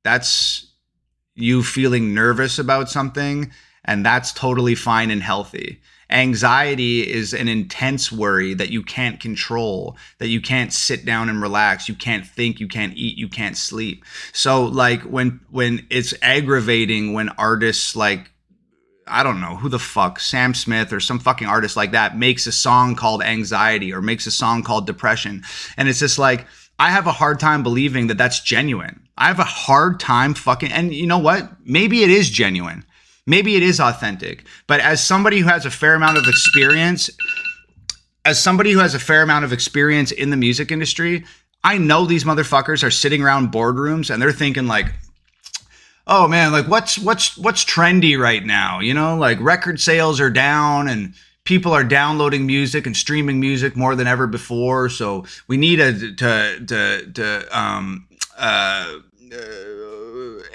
That's you feeling nervous about something And that's totally fine and healthy. Anxiety is an intense worry that you can't control, that you can't sit down and relax, you can't think, you can't eat, you can't sleep. So like when it's aggravating when artists like, I don't know who the fuck, Sam Smith or some fucking artist like that makes a song called Anxiety or makes a song called Depression. And it's just like, I have a hard time believing that that's genuine. I have a hard time fucking, and you know what? Maybe it is genuine. Maybe it is authentic. But as somebody who has a fair amount of experience, in the music industry, I know these motherfuckers are sitting around boardrooms and they're thinking like, oh man, like what's trendy right now? You know, like record sales are down and people are downloading music and streaming music more than ever before. So we need to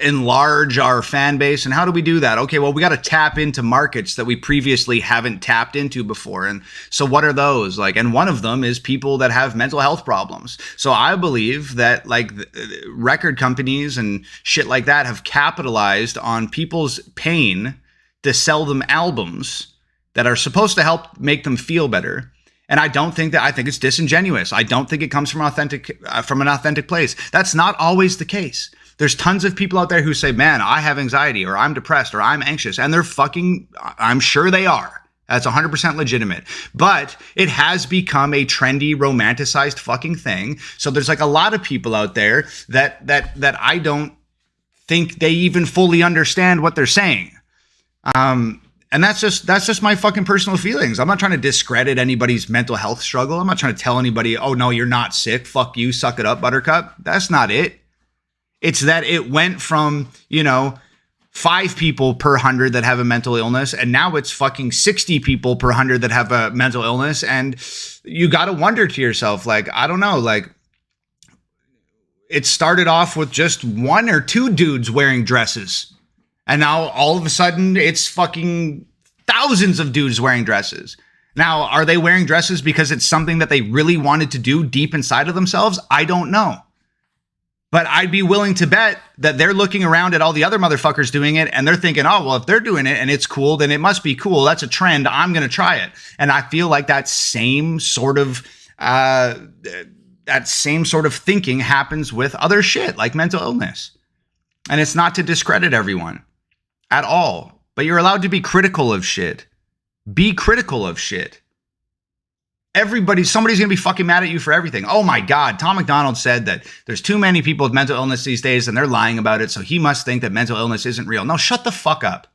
enlarge our fan base. And how do we do that? Okay, well, we got to tap into markets that we previously haven't tapped into before. And so what are those? Like, and one of them is people that have mental health problems. So I believe that like record companies and shit like that have capitalized on people's pain to sell them albums that are supposed to help make them feel better. And I think it's disingenuous. I don't think it comes from an authentic place. That's not always the case. There's tons of people out there who say, man, I have anxiety or I'm depressed or I'm anxious. And I'm sure they are. That's 100% legitimate. But it has become a trendy, romanticized fucking thing. So there's like a lot of people out there that I don't think they even fully understand what they're saying. And that's just my fucking personal feelings. I'm not trying to discredit anybody's mental health struggle. I'm not trying to tell anybody, oh no, you're not sick. Fuck you, suck it up, buttercup. That's not it. It's that it went from, 5 people per 100 that have a mental illness, and now it's fucking 60 people per 100 that have a mental illness. And you got to wonder to yourself, like, I don't know, like it started off with just 1 or 2 dudes wearing dresses. And now all of a sudden it's fucking thousands of dudes wearing dresses. Now, are they wearing dresses because it's something that they really wanted to do deep inside of themselves? I don't know. But I'd be willing to bet that they're looking around at all the other motherfuckers doing it and they're thinking, oh, well, if they're doing it and it's cool, then it must be cool. That's a trend. I'm going to try it. And I feel like that same sort of thinking happens with other shit like mental illness. And it's not to discredit everyone at all, but you're allowed to be critical of shit. Be critical of shit. Somebody's going to be fucking mad at you for everything. Oh my God, Tom McDonald said that there's too many people with mental illness these days and they're lying about it, so he must think that mental illness isn't real. No, shut the fuck up.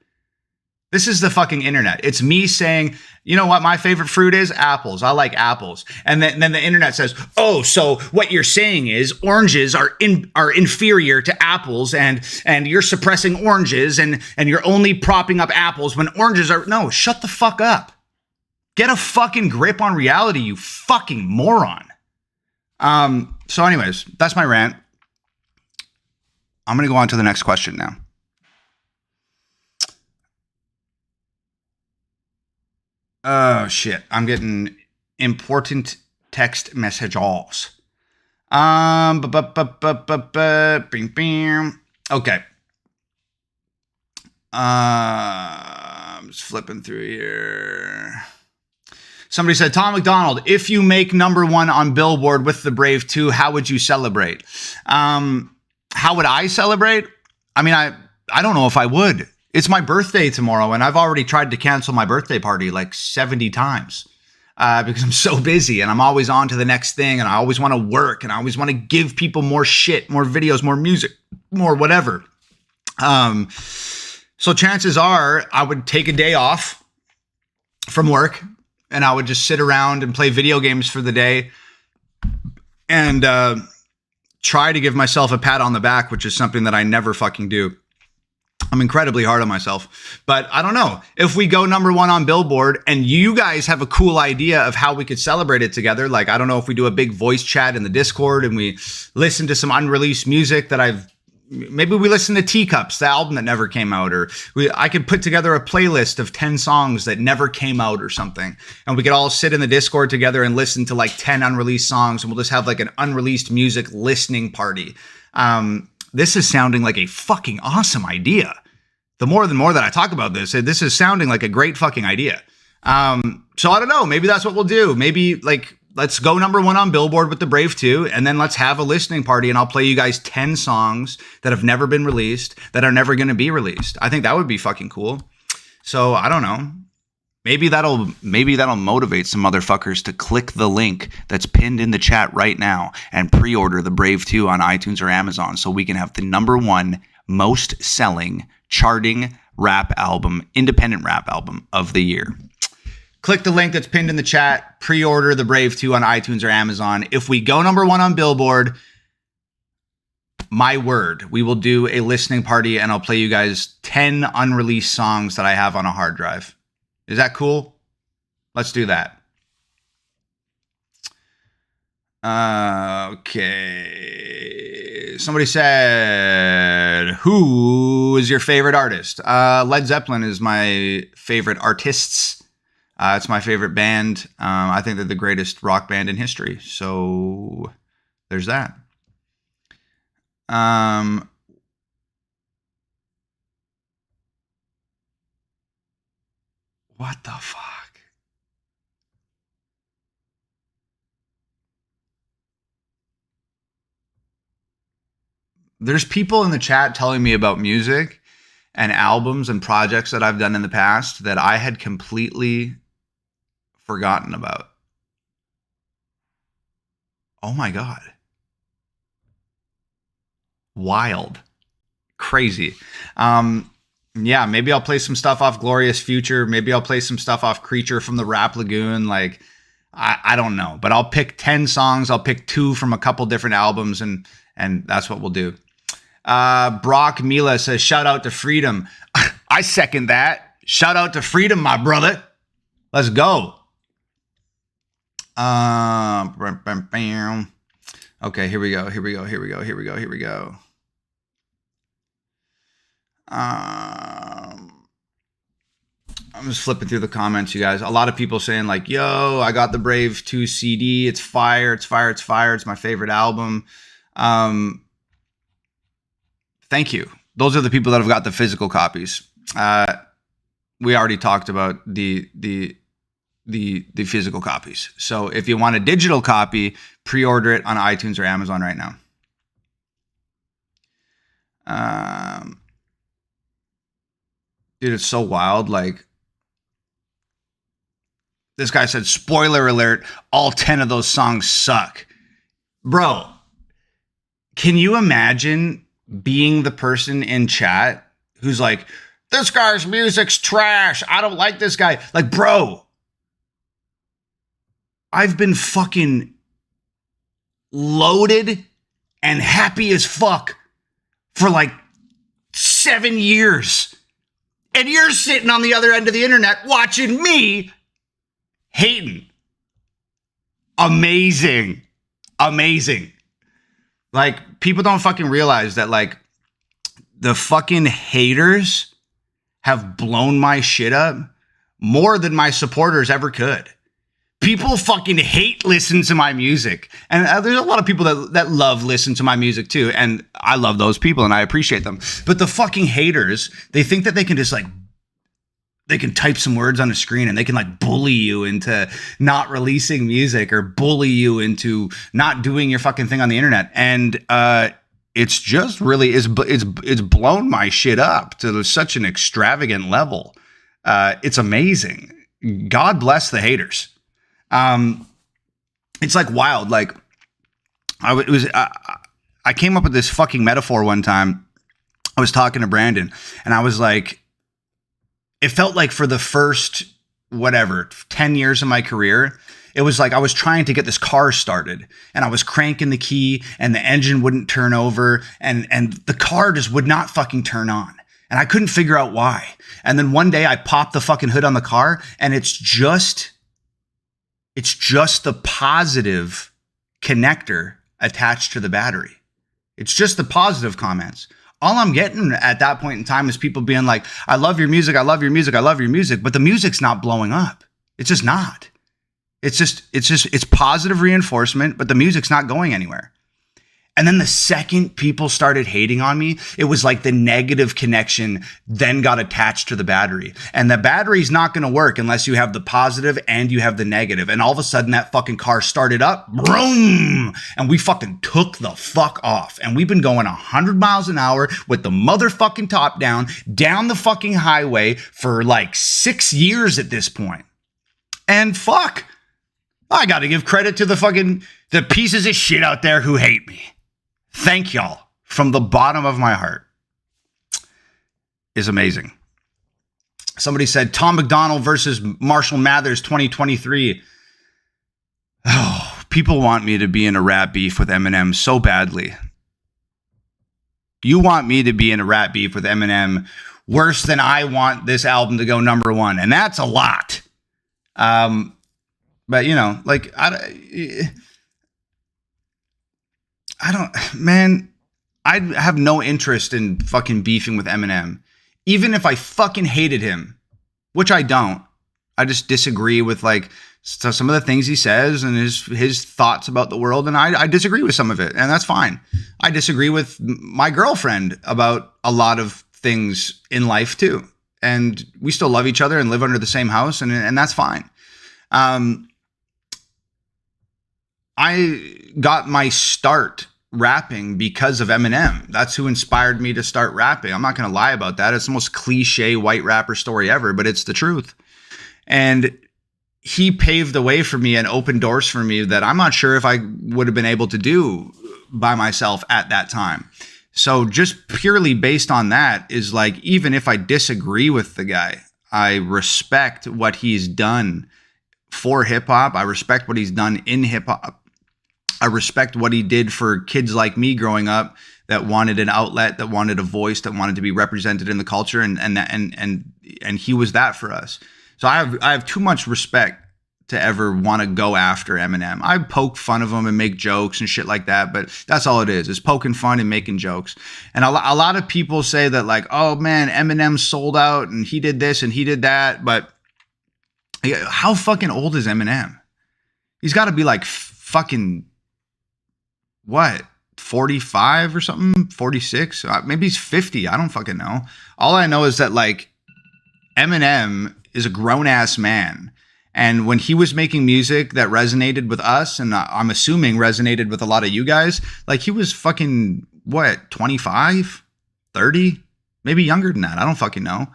This is the fucking internet. It's me saying, you know what my favorite fruit is? Apples. I like apples. And then the internet says, oh, so what you're saying is oranges are inferior to apples and you're suppressing oranges and you're only propping up apples when oranges are... No, shut the fuck up. Get a fucking grip on reality, you fucking moron. So anyways, that's my rant. I'm going to go on to the next question now. Oh, shit. I'm getting important text messages. Okay. I'm just flipping through here. Somebody said, Tom McDonald, if you make #1 on Billboard with The Brave 2, how would you celebrate? How would I celebrate? I mean, I don't know if I would. It's my birthday tomorrow, and I've already tried to cancel my birthday party like 70 times because I'm so busy, and I'm always on to the next thing, and I always want to work, and I always want to give people more shit, more videos, more music, more whatever. So chances are I would take a day off from work, and I would just sit around and play video games for the day and try to give myself a pat on the back, which is something that I never fucking do. I'm incredibly hard on myself, but I don't know if we go #1 on Billboard and you guys have a cool idea of how we could celebrate it together. Like, I don't know if we do a big voice chat in the Discord and we listen to some unreleased music that maybe we listen to Teacups, the album that never came out, or I could put together a playlist of 10 songs that never came out or something. And we could all sit in the Discord together and listen to like 10 unreleased songs, and we'll just have like an unreleased music listening party. This is sounding like a fucking awesome idea. the more that I talk about this is sounding like a great fucking idea. So I don't know. Maybe that's what we'll do. Maybe like let's go number 1 on Billboard with The Brave 2, and then let's have a listening party, and I'll play you guys 10 songs that have never been released, that are never going to be released. I think that would be fucking cool. So I don't know. Maybe that'll motivate some motherfuckers to click the link that's pinned in the chat right now and pre-order The Brave 2 on iTunes or Amazon, so we can have the number 1 most selling charting rap album, independent rap album of the year. Click the link that's pinned in the chat, pre-order The Brave 2 on iTunes or Amazon. If we go number 1 on Billboard, my word, we will do a listening party, and I'll play you guys 10 unreleased songs that I have on a hard drive. Is that cool? Let's do that. Okay. Somebody said, who is your favorite artist? Led Zeppelin is my favorite artists. It's my favorite band. I think they're the greatest rock band in history. So there's that. What the fuck? There's people in the chat telling me about music and albums and projects that I've done in the past that I had completely forgotten about. Oh my God. Wild. Crazy. Yeah, maybe I'll play some stuff off Glorious Future. Maybe I'll play some stuff off Creature from the Rap Lagoon. Like, I don't know. But I'll pick 10 songs. I'll pick 2 from a couple different albums, and that's what we'll do. Brock Mila says, shout out to Freedom. I second that. Shout out to Freedom, my brother. Let's go. Okay, here we go. I'm just flipping through the comments, you guys. A lot of people saying like, yo, I got the Brave 2 CD. It's fire. It's my favorite album. Thank you. Those are the people that have got the physical copies. We already talked about the physical copies. So if you want a digital copy, pre-order it on iTunes or Amazon right now. Dude, it's so wild. Like, this guy said, spoiler alert, all 10 of those songs suck. Bro, can you imagine being the person in chat who's like, this guy's music's trash. I don't like this guy. Like, bro, I've been fucking loaded and happy as fuck for like 7 years. And you're sitting on the other end of the internet watching me hating. Amazing. Like, people don't fucking realize that, like, the fucking haters have blown my shit up more than my supporters ever could. People fucking hate listen to my music. And there's a lot of people that love listen to my music too. And I love those people and I appreciate them. But the fucking haters, they think that they can just like, they can type some words on a screen and they can like bully you into not releasing music or bully you into not doing your fucking thing on the internet. And it's just really, it's blown my shit up to such an extravagant level. It's amazing. God bless the haters. It's like wild. Like I came up with this fucking metaphor one time. I was talking to Brandon and I was like, it felt like for the first, 10 years of my career, it was like I was trying to get this car started and I was cranking the key and the engine wouldn't turn over and the car just would not fucking turn on. And I couldn't figure out why. And then one day I popped the fucking hood on the car and it's just the positive connector attached to the battery. It's just the positive comments. All I'm getting at that point in time is people being like, I love your music. I love your music. I love your music. But the music's not blowing up. It's just not. It's positive reinforcement, but the music's not going anywhere. And then the second people started hating on me, it was like the negative connection then got attached to the battery. And the battery's not going to work unless you have the positive and you have the negative. And all of a sudden that fucking car started up, boom, and we fucking took the fuck off. And we've been going 100 miles an hour with the motherfucking top down the fucking highway for like 6 years at this point. And fuck, I got to give credit to the pieces of shit out there who hate me. Thank y'all from the bottom of my heart. Is amazing. Somebody said Tom McDonald versus Marshall Mathers 2023. Oh, people want me to be in a rap beef with Eminem so badly. You want me to be in a rap beef with Eminem worse than I want this album to go number one. And that's a lot. But you know, like, I have no interest in fucking beefing with Eminem. Even if I fucking hated him, which I don't. I just disagree with like some of the things he says and his thoughts about the world. And I disagree with some of it, and that's fine. I disagree with my girlfriend about a lot of things in life too. And we still love each other and live under the same house, and that's fine. I got my start rapping because of Eminem. That's who inspired me to start rapping. I'm not going to lie about that. It's the most cliche white rapper story ever, but it's the truth. And he paved the way for me and opened doors for me that I'm not sure if I would have been able to do by myself at that time. So just purely based on that is like, even if I disagree with the guy, I respect what he's done for hip hop. I respect what he's done in hip hop. I respect what he did for kids like me growing up that wanted an outlet, that wanted a voice, that wanted to be represented in the culture, and he was that for us. So I have too much respect to ever want to go after Eminem. I poke fun of him and make jokes and shit like that, but that's all it is. It's poking fun and making jokes. And a lot of people say that like, oh man, Eminem sold out and he did this and he did that, but how fucking old is Eminem? He's got to be like fucking what, 45 or something, 46, maybe he's 50. I don't fucking know. All I know is that like Eminem is a grown ass man. And when he was making music that resonated with us, and I'm assuming resonated with a lot of you guys, like he was fucking what, 25, 30, maybe younger than that. I don't fucking know.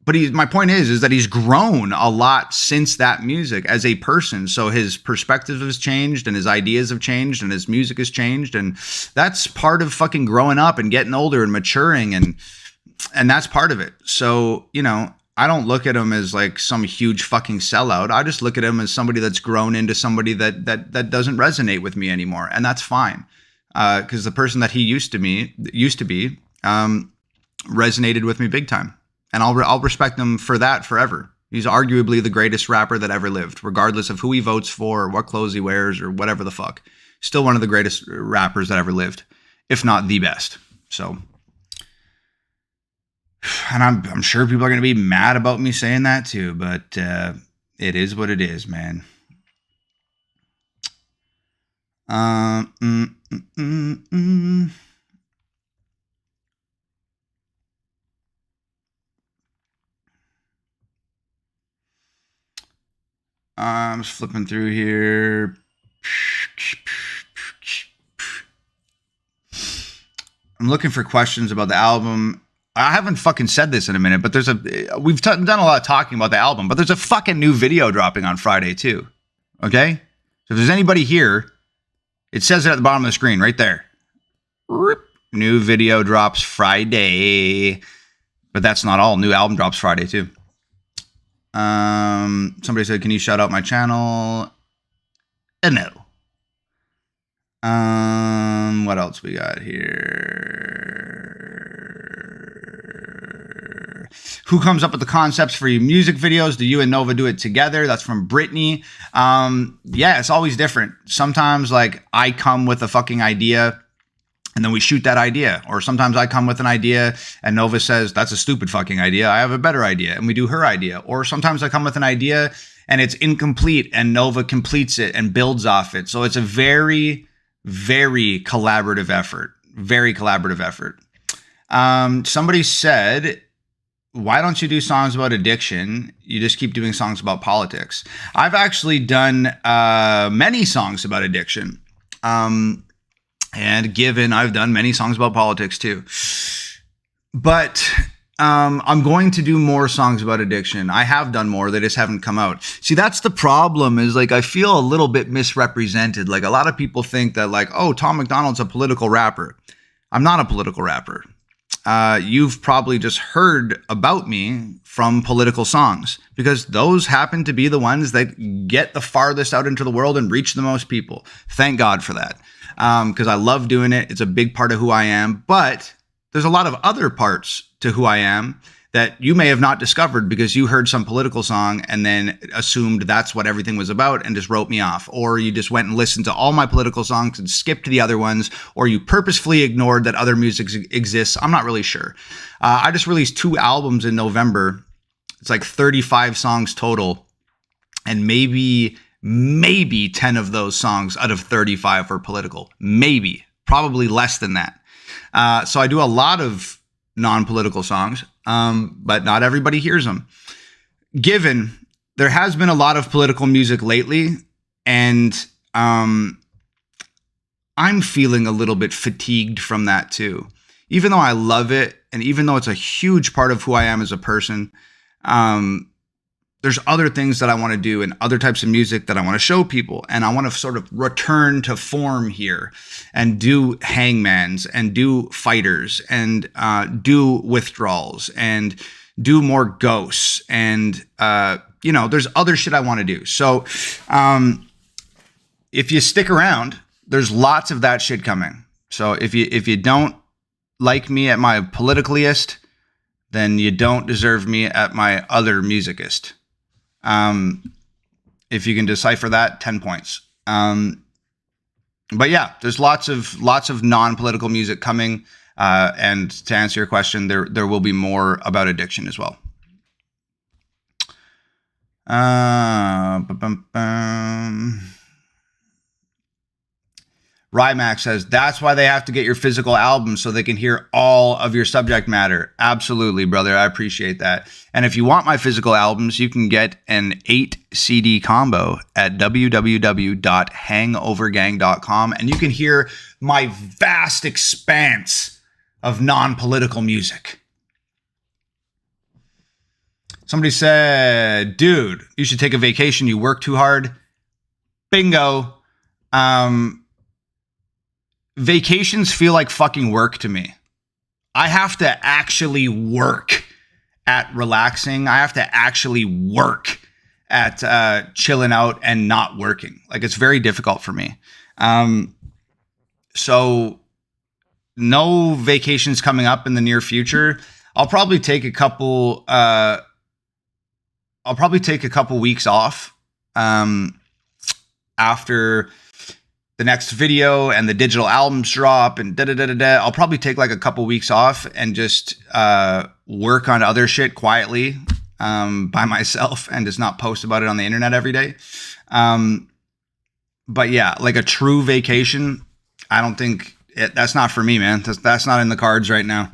But my point is that he's grown a lot since that music as a person. So his perspective has changed and his ideas have changed and his music has changed. And that's part of fucking growing up and getting older and maturing. And that's part of it. So, you know, I don't look at him as like some huge fucking sellout. I just look at him as somebody that's grown into somebody that doesn't resonate with me anymore. And that's fine. Because the person that he used to be resonated with me big time. And I'll respect him for that forever. He's arguably the greatest rapper that ever lived, regardless of who he votes for or what clothes he wears or whatever the fuck. Still one of the greatest rappers that ever lived, if not the best. So, and I'm sure people are going to be mad about me saying that too, but it is what it is, man. I'm just flipping through here. I'm looking for questions about the album. I haven't fucking said this in a minute, but we've done a lot of talking about the album, but there's a fucking new video dropping on Friday too. Okay? So if there's anybody here, it says it at the bottom of the screen right there. New video drops Friday. But that's not all. New album drops Friday too. Somebody said, can you shout out my channel? No. What else we got here? Who comes up with the concepts for your music videos? Do you and Nova do it together? That's from Brittany. Yeah, it's always different. Sometimes like I come with a fucking idea and then we shoot that idea. Or sometimes I come with an idea and Nova says, that's a stupid fucking idea. I have a better idea. And we do her idea. Or sometimes I come with an idea and it's incomplete and Nova completes it and builds off it. So it's a very, very collaborative effort. Very collaborative effort. Somebody said, why don't you do songs about addiction? You just keep doing songs about politics. I've actually done many songs about addiction. And given I've done many songs about politics too. But I'm going to do more songs about addiction. I have done more. They just haven't come out. See, that's the problem, is like I feel a little bit misrepresented. Like a lot of people think that like, oh, Tom MacDonald's a political rapper. I'm not a political rapper. You've probably just heard about me from political songs, because those happen to be the ones that get the farthest out into the world and reach the most people. Thank God for that. Because I love doing it. It's a big part of who I am. But there's a lot of other parts to who I am that you may have not discovered because you heard some political song and then assumed that's what everything was about and just wrote me off. Or you just went and listened to all my political songs and skipped the other ones, or you purposefully ignored that other music exists. I'm not really sure. I just released 2 albums in November. It's like 35 songs total. And maybe 10 of those songs out of 35 are political. Maybe. Probably less than that. So I do a lot of non-political songs, but not everybody hears them. Given there has been a lot of political music lately, and I'm feeling a little bit fatigued from that too. Even though I love it, and even though it's a huge part of who I am as a person, there's other things that I want to do and other types of music that I want to show people. And I want to sort of return to form here and do hangmans and do fighters and do withdrawals and do more ghosts. And, there's other shit I want to do. So if you stick around, there's lots of that shit coming. So if you don't like me at my politicalist, then you don't deserve me at my other musicist. If you can decipher that, 10 points. But yeah, there's lots of non-political music coming. And to answer your question, there will be more about addiction as well. Rymax says, that's why they have to get your physical album so they can hear all of your subject matter. Absolutely, brother. I appreciate that. And if you want my physical albums, you can get an 8 CD combo at www.hangovergang.com. And you can hear my vast expanse of non-political music. Somebody said, dude, you should take a vacation. You work too hard. Bingo. Vacations feel like fucking work to me. I have to actually work at relaxing. I have to actually work at chilling out and not working. Like, it's very difficult for me. So no vacations coming up in the near future. I'll probably take a couple weeks off after the next video and the digital albums drop and I'll probably take like a couple weeks off and just work on other shit quietly by myself and just not post about it on the internet every day. But yeah, like a true vacation, I don't think that's not for me, man. That's not in the cards right now.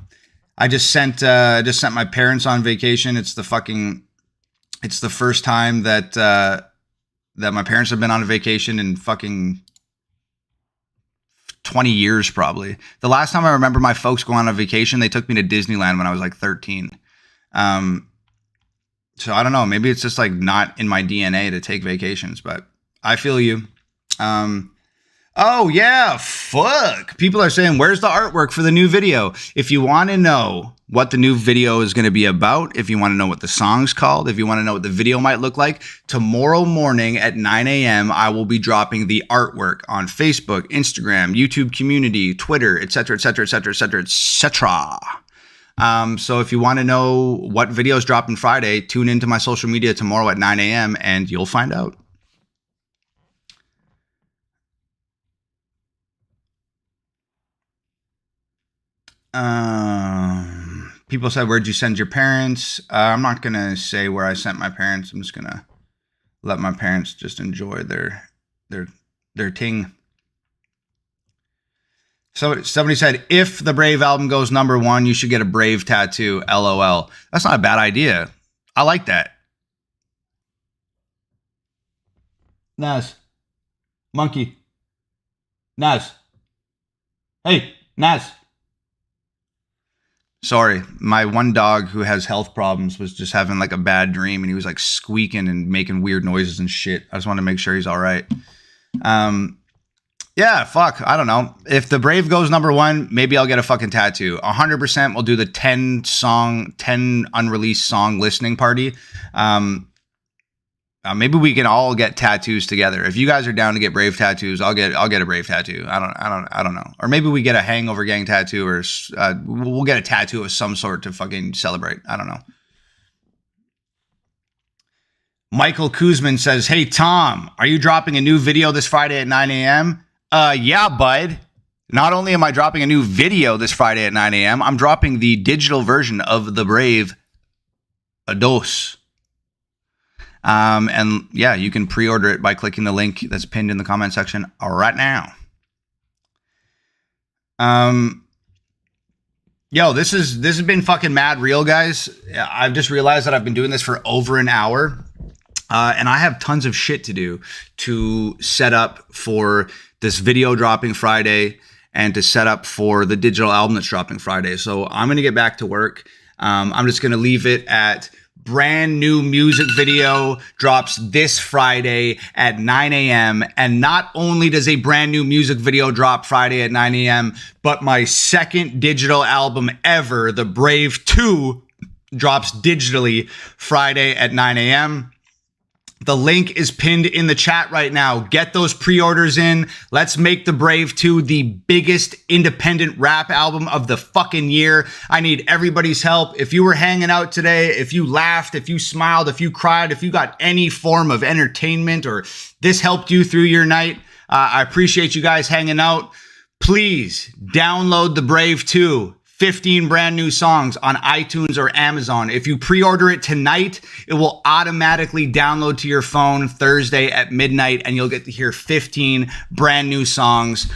I just sent my parents on vacation. It's the first time that my parents have been on a vacation in fucking 20 years probably. The last time I remember my folks going on a vacation, they took me to Disneyland when I was like 13. So I don't know, maybe it's just like not in my DNA to take vacations, but I feel you. Oh yeah, fuck. People are saying, where's the artwork for the new video? If you want to know what the new video is going to be about, if you want to know what the song's called, if you want to know what the video might look like, tomorrow morning at 9 a.m., I will be dropping the artwork on Facebook, Instagram, YouTube community, Twitter, etc., etc., etc., etc., etc. So if you want to know what videos dropping Friday, tune into my social media tomorrow at 9 a.m. and you'll find out. People said, where'd you send your parents? I'm not going to say where I sent my parents. I'm just going to let my parents just enjoy their ting. So somebody said, if the Brave album goes #1, you should get a Brave tattoo. LOL. That's not a bad idea. I like that. Naz. Monkey. Naz. Hey, Naz. Sorry, my one dog who has health problems was just having like a bad dream and he was like squeaking and making weird noises and shit. I just want to make sure he's all right. Yeah, fuck. I don't know. If the Brave goes #1, maybe I'll get a fucking tattoo. 100% we'll do the 10 unreleased song listening party. Maybe we can all get tattoos together. If you guys are down to get Brave tattoos, I'll get a Brave tattoo. I don't know. Or maybe we get a Hangover Gang tattoo, or we'll get a tattoo of some sort to fucking celebrate. I don't know. Michael Kuzman says, "Hey Tom, are you dropping a new video this Friday at 9 a.m.?" Yeah, bud. Not only am I dropping a new video this Friday at 9 a.m., I'm dropping the digital version of the Brave Dos. And yeah, you can pre-order it by clicking the link that's pinned in the comment section right now. Yo, this has been fucking mad real, guys. I've just realized that I've been doing this for over an hour. And I have tons of shit to do to set up for this video dropping Friday and to set up for the digital album that's dropping Friday. So I'm going to get back to work. I'm just going to leave it at brand new music video drops this Friday at 9 a.m. And not only does a brand new music video drop Friday at 9 a.m., but my second digital album ever, The Brave 2, drops digitally Friday at 9 a.m. The link is pinned in the chat right now. Get those pre-orders in. Let's make The Brave 2 the biggest independent rap album of the fucking year. I need everybody's help. If you were hanging out today, if you laughed, if you smiled, if you cried, if you got any form of entertainment or this helped you through your night, I appreciate you guys hanging out. Please download The Brave 2. 15 brand new songs on iTunes or Amazon. If you pre-order it tonight, it will automatically download to your phone Thursday at midnight, and you'll get to hear 15 brand new songs.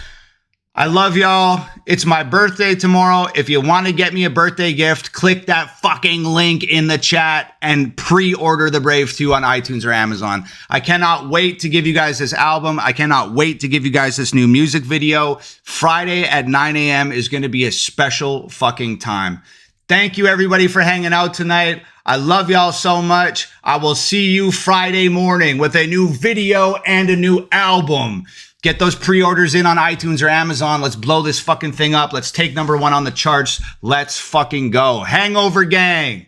I love y'all. It's my birthday tomorrow. If you want to get me a birthday gift, click that fucking link in the chat and pre-order The Brave 2 on iTunes or Amazon. I cannot wait to give you guys this album. I cannot wait to give you guys this new music video. Friday at 9 a.m. is going to be a special fucking time. Thank you everybody for hanging out tonight. I love y'all so much. I will see you Friday morning with a new video and a new album. Get those pre-orders in on iTunes or Amazon. Let's blow this fucking thing up. Let's take #1 on the charts. Let's fucking go. Hangover Gang.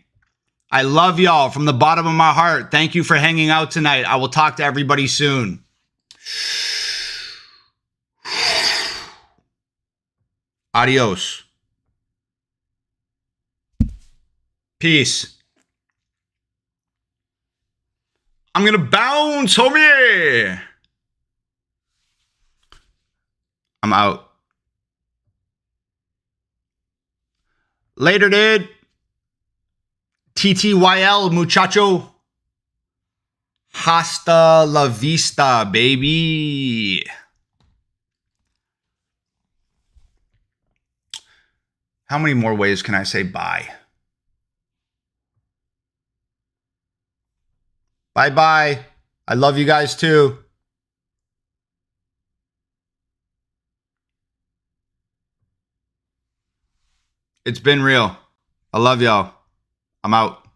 I love y'all from the bottom of my heart. Thank you for hanging out tonight. I will talk to everybody soon. Adios. Peace. I'm gonna bounce, homie. I'm out. Later, dude. TTYL, muchacho. Hasta la vista, baby. How many more ways can I say bye? Bye-bye. I love you guys too. It's been real. I love y'all. I'm out.